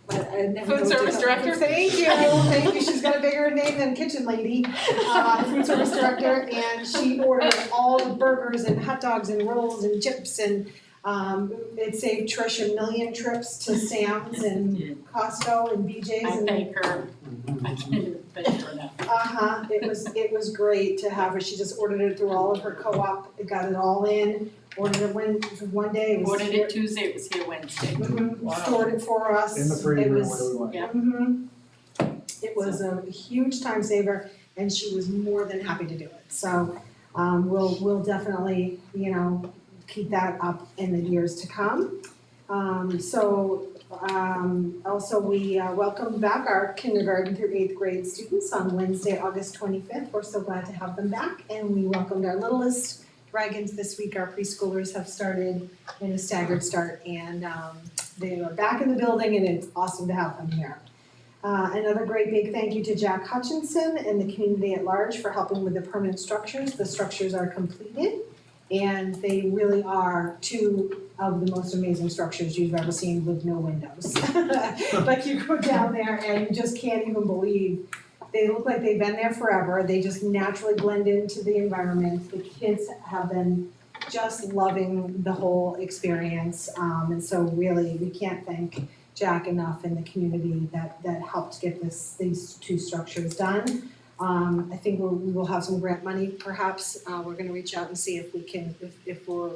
Food service director? Thank you, she's got a bigger name than kitchen lady, food service director, and she ordered all the burgers and hot dogs and rolls and chips, and it saved Trish a million trips to Sam's and Costco and BJ's I and. thank her, I can't even thank her enough. It was great to have her, she just ordered it through all of her co-op, got it all in, ordered it one day, it was. Ordered it Tuesday, it was here Wednesday. Stored it for us. In the freezer, It where was- do we want? Yeah. It was a huge time saver, and she was more than happy to do it, so, we'll definitely, keep that up in the years to come. Also we welcomed back our kindergarten through 8th grade students on Wednesday, August 25th. We're so glad to have them back, and we welcomed our littlest dragons this week. Our preschoolers have started in a staggered start, and they are back in the building, and it's awesome to have them here. Another great big thank you to Jack Hutchinson and the community at large for helping with the permanent structures. The structures are completed, And they really are two of the most amazing structures you've ever seen with no windows. Like you go down there and you just can't even believe, they look like they've been there forever, they just naturally blend into the environment. The kids have been just loving the whole experience, and so really, we can't thank Jack enough and the community that helped get these two structures done. I think we will have some grant money perhaps, we're gonna reach out and see if we can,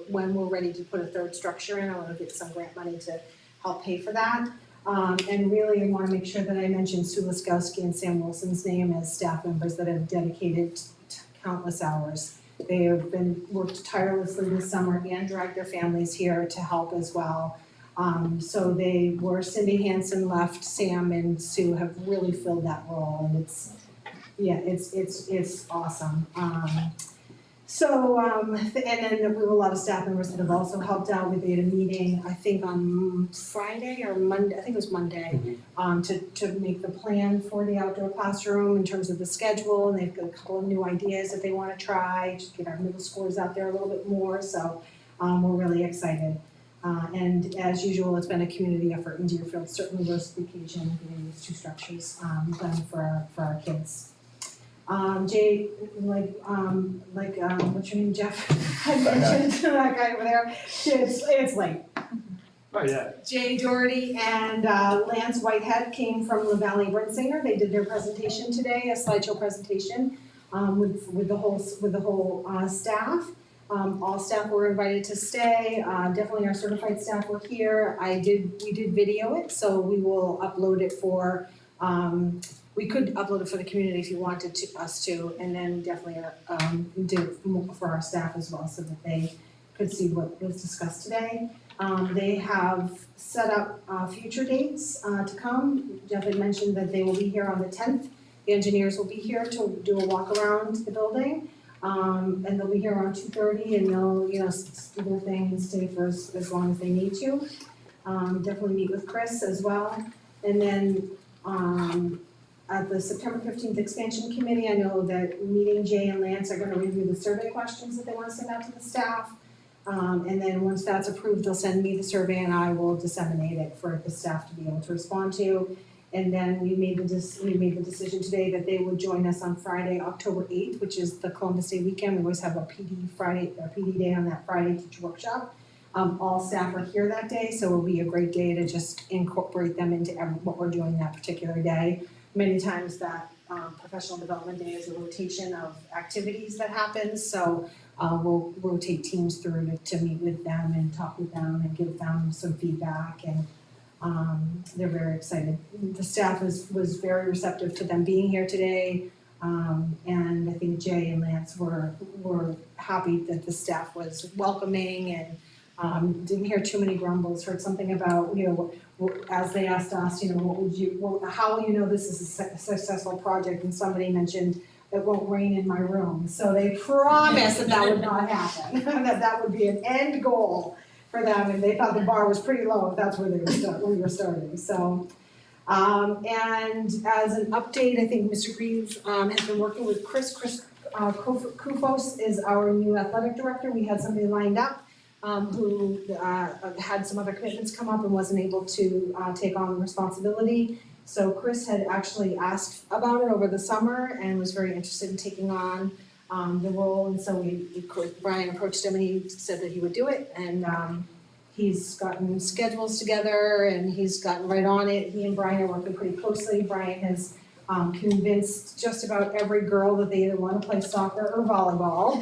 when we're ready to put a third structure in, I wanna get some grant money to help pay for that. And really, I wanna make sure that I mention Sue Laskowski and Sam Wilson's name as staff members that have dedicated countless hours. They have worked tirelessly this summer and dragged their families here to help as well. So they were, Cindy Hansen left, Sam and Sue have really filled that role, and it's awesome. And then we have a lot of staff members that have also helped out. We had a meeting, I think on Friday or Monday, I think it was Monday, to make the plan for the outdoor classroom in terms of the schedule, and they've got a couple of new ideas that they wanna try, just get our middle schoolers out there a little bit more, so, we're really excited. And as usual, it's been a community effort in Deerfield, certainly rose to the occasion, getting these two structures, done for our kids. Jay, what's your name, Jeff? I mentioned that guy over there, it's late. Oh, yeah. Jay Doherty and Lance Whitehead came from La Valley Brinsinger. They did their presentation today, a slideshow presentation, with the whole staff. All staff were invited to stay, definitely our certified staff were here. We did video it, so we will upload it for, we could upload it for the community if you wanted us to, and then definitely do it for our staff as well, so that they could see what was discussed today. They have set up future dates to come. Jeff had mentioned that they will be here on the 10th. The engineers will be here to do a walk around the building. And they'll be here around 2:30, and they'll, do their thing and stay for as long as they need to. Definitely meet with Chris as well. And then at the September 15th expansion committee, I know that meeting Jay and Lance are gonna review the survey questions that they wanna send out to the staff. And then once that's approved, they'll send me the survey and I will disseminate it for the staff to be able to respond to. And then we made the decision today that they would join us on Friday, October 8th, which is the Columbus Day weekend. We always have a PD day on that Friday teacher workshop. All staff are here that day, so it'll be a great day to just incorporate them into what we're doing that particular day. Many times that professional development day is a rotation of activities that happens, so we'll rotate teams through to meet with them and talk with them and give them some feedback, and they're very excited. The staff was very receptive to them being here today, and I think Jay and Lance were happy that the staff was welcoming, and didn't hear too many grumbles. Heard something about, as they asked us, how will you know this is a successful project, and somebody mentioned it won't rain in my room. So they promised that would not happen, that would be an end goal for them, and they thought the bar was pretty low if that's where we were starting. So, and as an update, I think Mr. Grieve has been working with Chris. Chris Kufos is our new athletic director. We had somebody lined up who had some other commitments come up and wasn't able to take on the responsibility. So Chris had actually asked about it over the summer and was very interested in taking on the role, and so Brian approached him and he said that he would do it, and he's gotten schedules together and he's gotten right on it. He and Brian are working pretty closely. Brian has convinced just about every girl that they either want to play soccer or volleyball.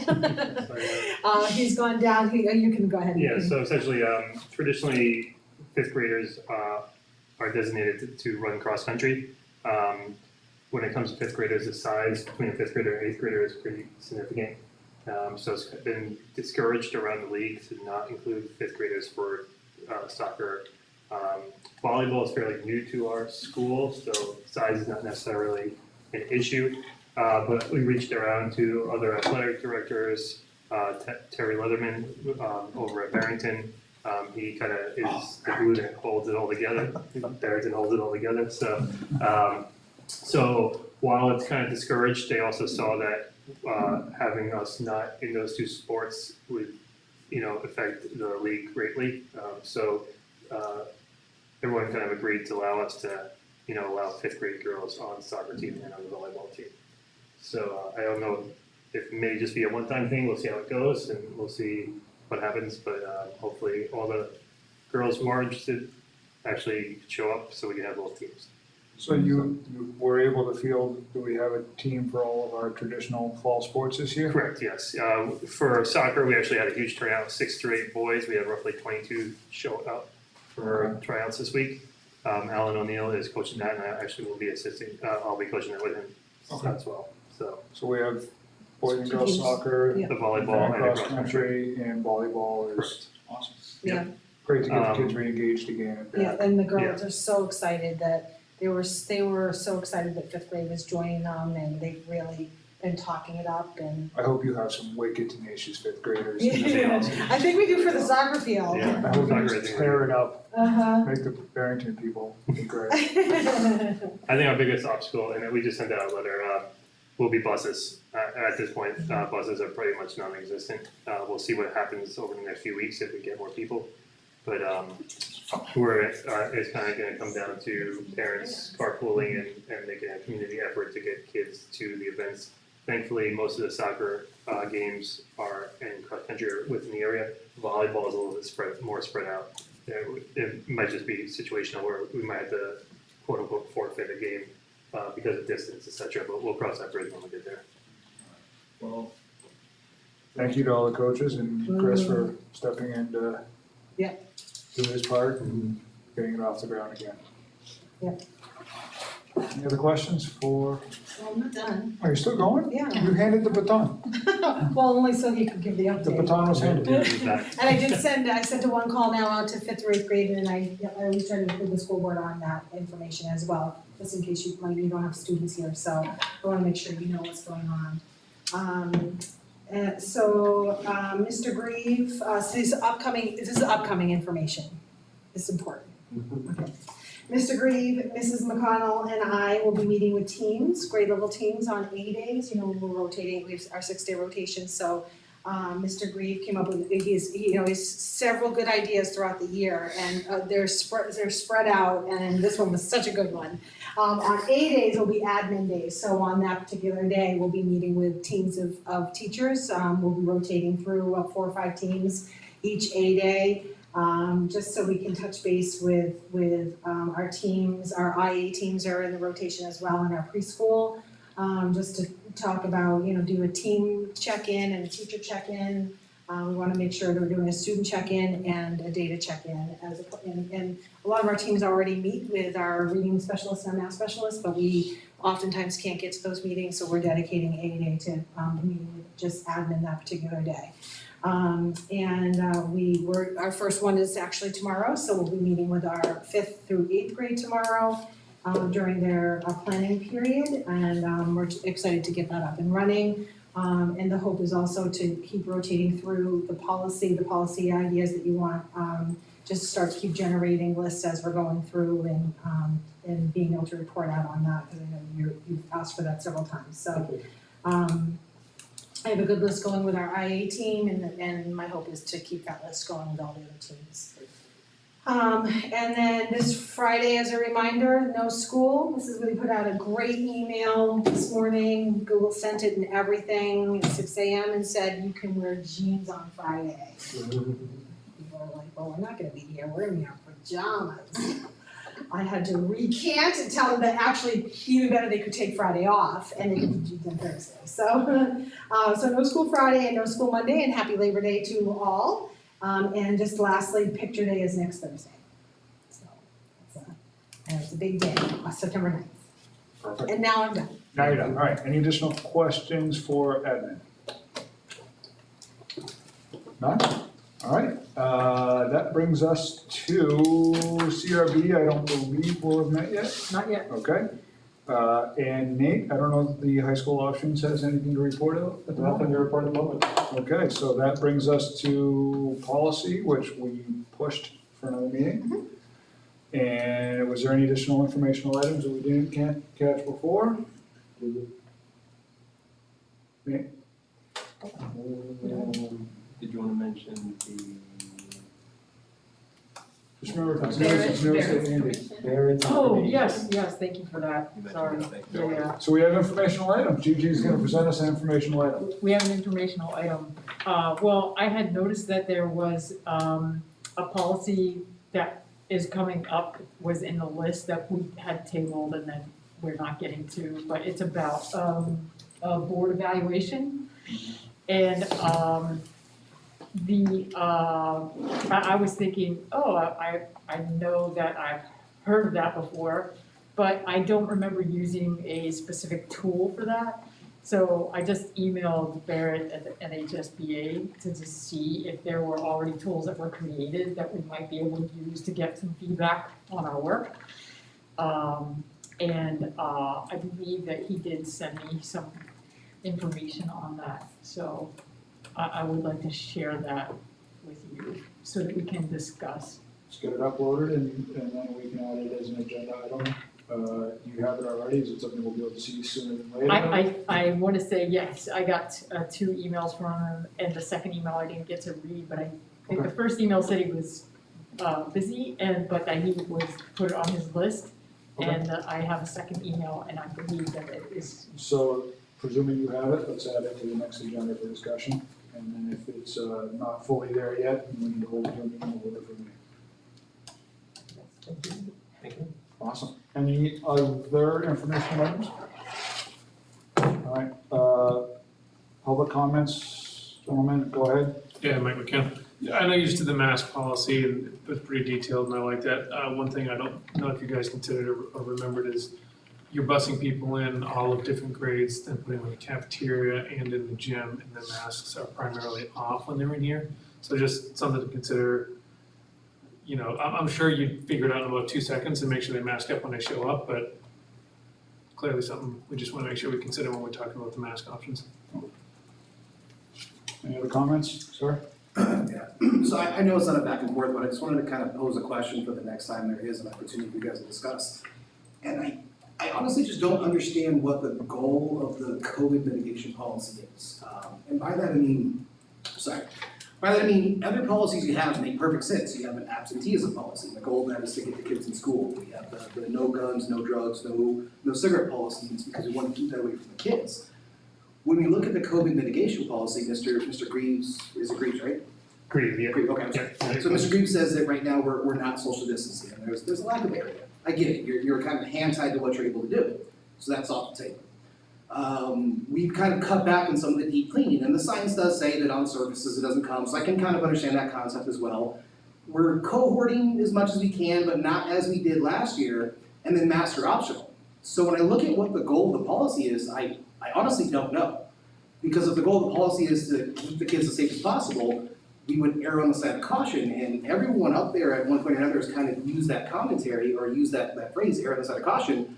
He's gone down, you can go ahead. Yeah, so essentially, traditionally, fifth graders are designated to run cross country. When it comes to fifth graders, the size between a fifth grader and eighth grader is pretty significant. So it's been discouraged around the league to not include fifth graders for soccer. Volleyball is fairly new to our school, so size is not necessarily an issue. But we reached around to other athletic directors, Terry Leatherman over at Barrington. He kind of is the glue that holds it all together. Barrington holds it all together. So while it's kind of discouraged, they also saw that having us not in those two sports would affect the league greatly. Everyone kind of agreed to allow us to, allow fifth grade girls on the soccer team and on the volleyball team. So I don't know if it may just be a one-time thing, we'll see how it goes and we'll see what happens, but hopefully all the girls who are interested actually show up so we can have both teams. So you were able to field, do we have a team for all of our traditional fall sports this year? Correct, yes. For soccer, we actually had a huge turnout, 6 to 8 boys. We had roughly 22 show up for tryouts this week. Alan O'Neill is coaching that, and I actually will be assisting. I'll be coaching that with him as well. So we have boys and girls soccer, Yeah. The volleyball and cross cross country. country, and volleyball is Correct. awesome. Yeah. Great to get the kids re-engaged again. Yeah, and the girls are so excited that they were so excited that fifth grade was joining them, and they've really been talking it up, and. I hope you have some wicked tenacious fifth graders. I think we do for the soccer field. Yeah. I hope you Soccer, I just think tear it up, Uh-huh. make the Barrington people be great. I think our biggest obstacle, and we just sent out a letter, will be buses. At this point, buses are pretty much non-existent. We'll see what happens over the next few weeks if we get more people. But it's kind of going to come down to parents carpooling and making a community effort to get kids to the events. Thankfully, most of the soccer games are in cross country or within the area. Volleyball is a little bit more spread out. It might just be situational where we might have to quote unquote forfeit a game because of distance, etc. But we'll cross that bridge when we get there. Well, thank you to all the coaches and Chris for stepping in to do his part and getting it off the ground again. Yeah. Any other questions for, Well, I'm not done. are you still going? Yeah. You handed the baton. Well, only so he could give the update. The baton was handed. And I sent a one call now out to fifth or eighth grade, and I always try to include the school board on that information as well, just in case you don't have students here, so I wanna make sure you know what's going on. Mr. Grieve, so this is upcoming information, it's important. Okay. Mr. Grieve, Mrs. McConnell, and I will be meeting with teams, grade level teams on A days, we're rotating, we have our 6-day rotation, so Mr. Grieve came up with, he has several good ideas throughout the year, and they're spread out, and this one was such a good one. On A days will be admin days, so on that particular day, we'll be meeting with teams of teachers, we'll be rotating through 4 or 5 teams each A day. Just so we can touch base with our teams, our IA teams are in the rotation as well in our preschool. Just to talk about, do a team check-in and a teacher check-in. We wanna make sure that we're doing a student check-in and a data check-in and a lot of our teams already meet with our reading specialists and math specialists, but we oftentimes can't get to those meetings, so we're dedicating a day to meeting with just admin that particular day. Our first one is actually tomorrow, so we'll be meeting with our 5th through 8th grade tomorrow during their planning period, and we're excited to get that up and running. And the hope is also to keep rotating through the policy ideas that you want, just start to keep generating lists as we're going through and being able to report out on that, because I know you've asked for that several times, so. I have a good list going with our IA team, and my hope is to keep that list going with all the other teams. And then this Friday, as a reminder, no school. Mrs. Woody put out a great email this morning. Google sent it and everything at 6 a.m. and said you can wear jeans on Friday. People are like, well, we're not gonna be here, we're gonna be in our pajamas. I had to recant and tell them that actually even better, they could take Friday off and they could do on Thursday. So no school Friday and no school Monday, and happy Labor Day to all. And just lastly, Picture Day is next Thursday. So it's a big day, September 9th. Perfect. And now I'm done. Now you're done. All right, any additional questions for admin? None? All right, that brings us to CRB. I don't believe we'll have met yet. Not yet. Okay. And Nate, I don't know if the high school options has anything to report out at the moment? Nothing to report at the moment. Okay, so that brings us to policy, which we pushed for another meeting. And was there any additional informational items that we can't catch before? Nate? Did did you wanna mention the? Just remember, Barrett- never say Andy. Barrett's Barrett's Oh, information. yes, thank you for that, You mentioned sorry, that, thank you. yeah. So we have informational items. Gigi's gonna present us an informational item. We have an informational item. Well, I had noticed that there was, a policy that is coming up, was in the list that we had tabled and then we're not getting to, but it's about, a board evaluation. And, I was thinking, I know that I've heard of that before, but I don't remember using a specific tool for that. So I just emailed Barrett at the NHSBA to just see if there were already tools that were created that we might be able to use to get some feedback on our work. I believe that he did send me some information on that, so I would like to share that with you so that we can discuss. Let's get it uploaded and then we can add it as an agenda item. You have it already, is it something we'll be able to see sooner than later? I want to say yes, I got 2 emails from him, and the second email I didn't get to read, but I think the first email said he was busy, but that he was put it on his list. Okay. And I have a second email, and I believe that it is, So presuming you have it, let's add it to the next agenda for discussion. And then if it's not fully there yet, we need to hold a meeting, we'll order from you. Thank you. Awesome. Any other information items? All right, public comments, gentlemen, go ahead. Yeah, Mike McKim. Yeah, I know you just did the mask policy and it was pretty detailed and I like that. One thing I don't know if you guys considered or remembered is you're busing people in all of different grades, then putting them in the cafeteria and in the gym, and the masks are primarily off when they're in here. So just something to consider. You know, I'm sure you'd figure it out in about 2 seconds and make sure they mask up when they show up, but clearly something we just want to make sure we consider when we're talking about the mask options. Any other comments, sir? Yeah, so I know it's not a back and forth, but I just wanted to kind of pose a question for the next time there is an opportunity for you guys to discuss. And I honestly just don't understand what the goal of the COVID mitigation policy is. And by that I mean, other policies you have make perfect sense. You have an absenteeism policy. The goal of that is to get the kids in school. We have the no guns, no drugs, no cigarette policies because we want to keep that away from the kids. When we look at the COVID mitigation policy, Mr. Greaves, is it Greaves, right? Great, yeah. Greaves, okay, I'm sorry. So Mr. Greaves says that right now we're not social distancing, and there's a lack of area. I get it, you're kind of hand tied to what you're able to do, so that's off the table. We've kind of cut back on some of the deep cleaning, and the science does say that on surfaces it doesn't come, so I can kind of understand that concept as well. We're cohorting as much as we can, but not as we did last year, and then masks are optional. So when I look at what the goal of the policy is, I honestly don't know. Because if the goal of the policy is to keep the kids as safe as possible, we would err on the side of caution, and everyone up there at one point or another has kind of used that commentary or used that phrase, err on the side of caution,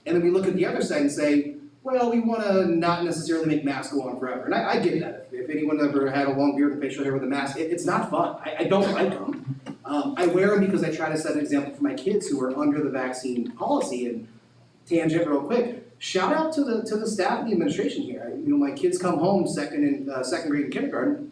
and then we look at the other side and say, well, we want to not necessarily make masks go on forever. And I get that. If anyone ever had a long beard and facial hair with a mask, it's not fun. I don't like them. I wear them because I try to set an example for my kids who are under the vaccine policy. And tangent real quick, shout out to the staff and the administration here. You know, my kids come home second grade and kindergarten.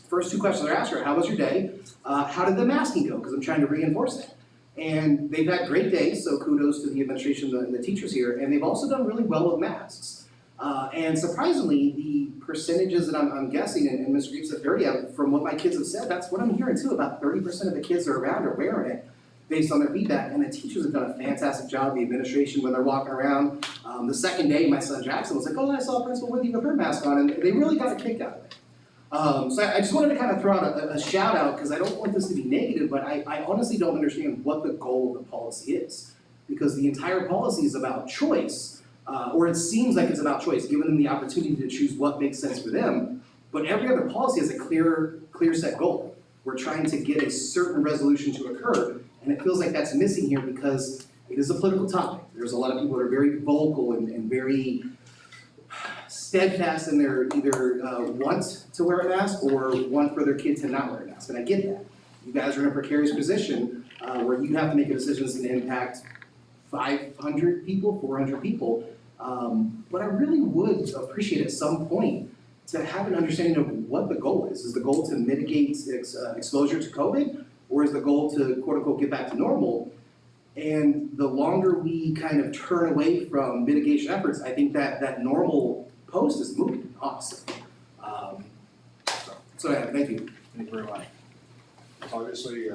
First 2 questions are asked are, how was your day? How did the masking go? Because I'm trying to reinforce that. And they've had great days, so kudos to the administration and the teachers here, and they've also done really well with masks. And surprisingly, the percentages that I'm guessing, and Mr. Greaves said 30, from what my kids have said, that's what I'm hearing too, about 30% of the kids are around are wearing it based on their feedback, and the teachers have done a fantastic job, the administration, when they're walking around. The second day, my son Jackson was like, oh, I saw a principal with you with her mask on, and they really got a kick out of it. So I just wanted to kind of throw out a shout out, because I don't want this to be negative, but I honestly don't understand what the goal of the policy is. Because the entire policy is about choice, or it seems like it's about choice, giving them the opportunity to choose what makes sense for them. But every other policy has a clear set goal. We're trying to get a certain resolution to occur, and it feels like that's missing here because it is a political topic. There's a lot of people that are very vocal and very steadfast in their either want to wear a mask or want for their kid to not wear a mask, and I get that. You guys are in a precarious position where you have to make a decision that's going to impact 500 people, 400 people, but I really would appreciate at some point to have an understanding of what the goal is. Is the goal to mitigate exposure to COVID? Or is the goal to quote unquote get back to normal? And the longer we kind of turn away from mitigation efforts, I think that normal post is moving, honestly. So yeah, thank you. Thank you very much. Obviously,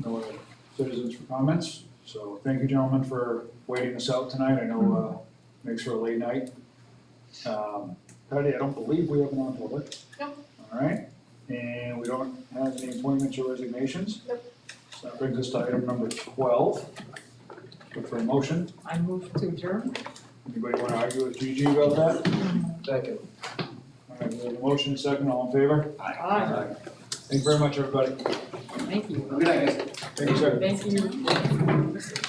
no other citizens for comments, so thank you, gentlemen, for waiting this out tonight. I know makes for a late night. Patty, I don't believe we have an non-public. No. All right, and we don't have any appointments or resignations. Nope. So that brings us to item number 12. Look for a motion. I move to adjourn. Anybody want to argue with Gigi about that? Second. All right, we have a motion, second, all in favor? Aye. Thank you very much, everybody. Thank you. Good night, guys. Thank you, sir. Thank you.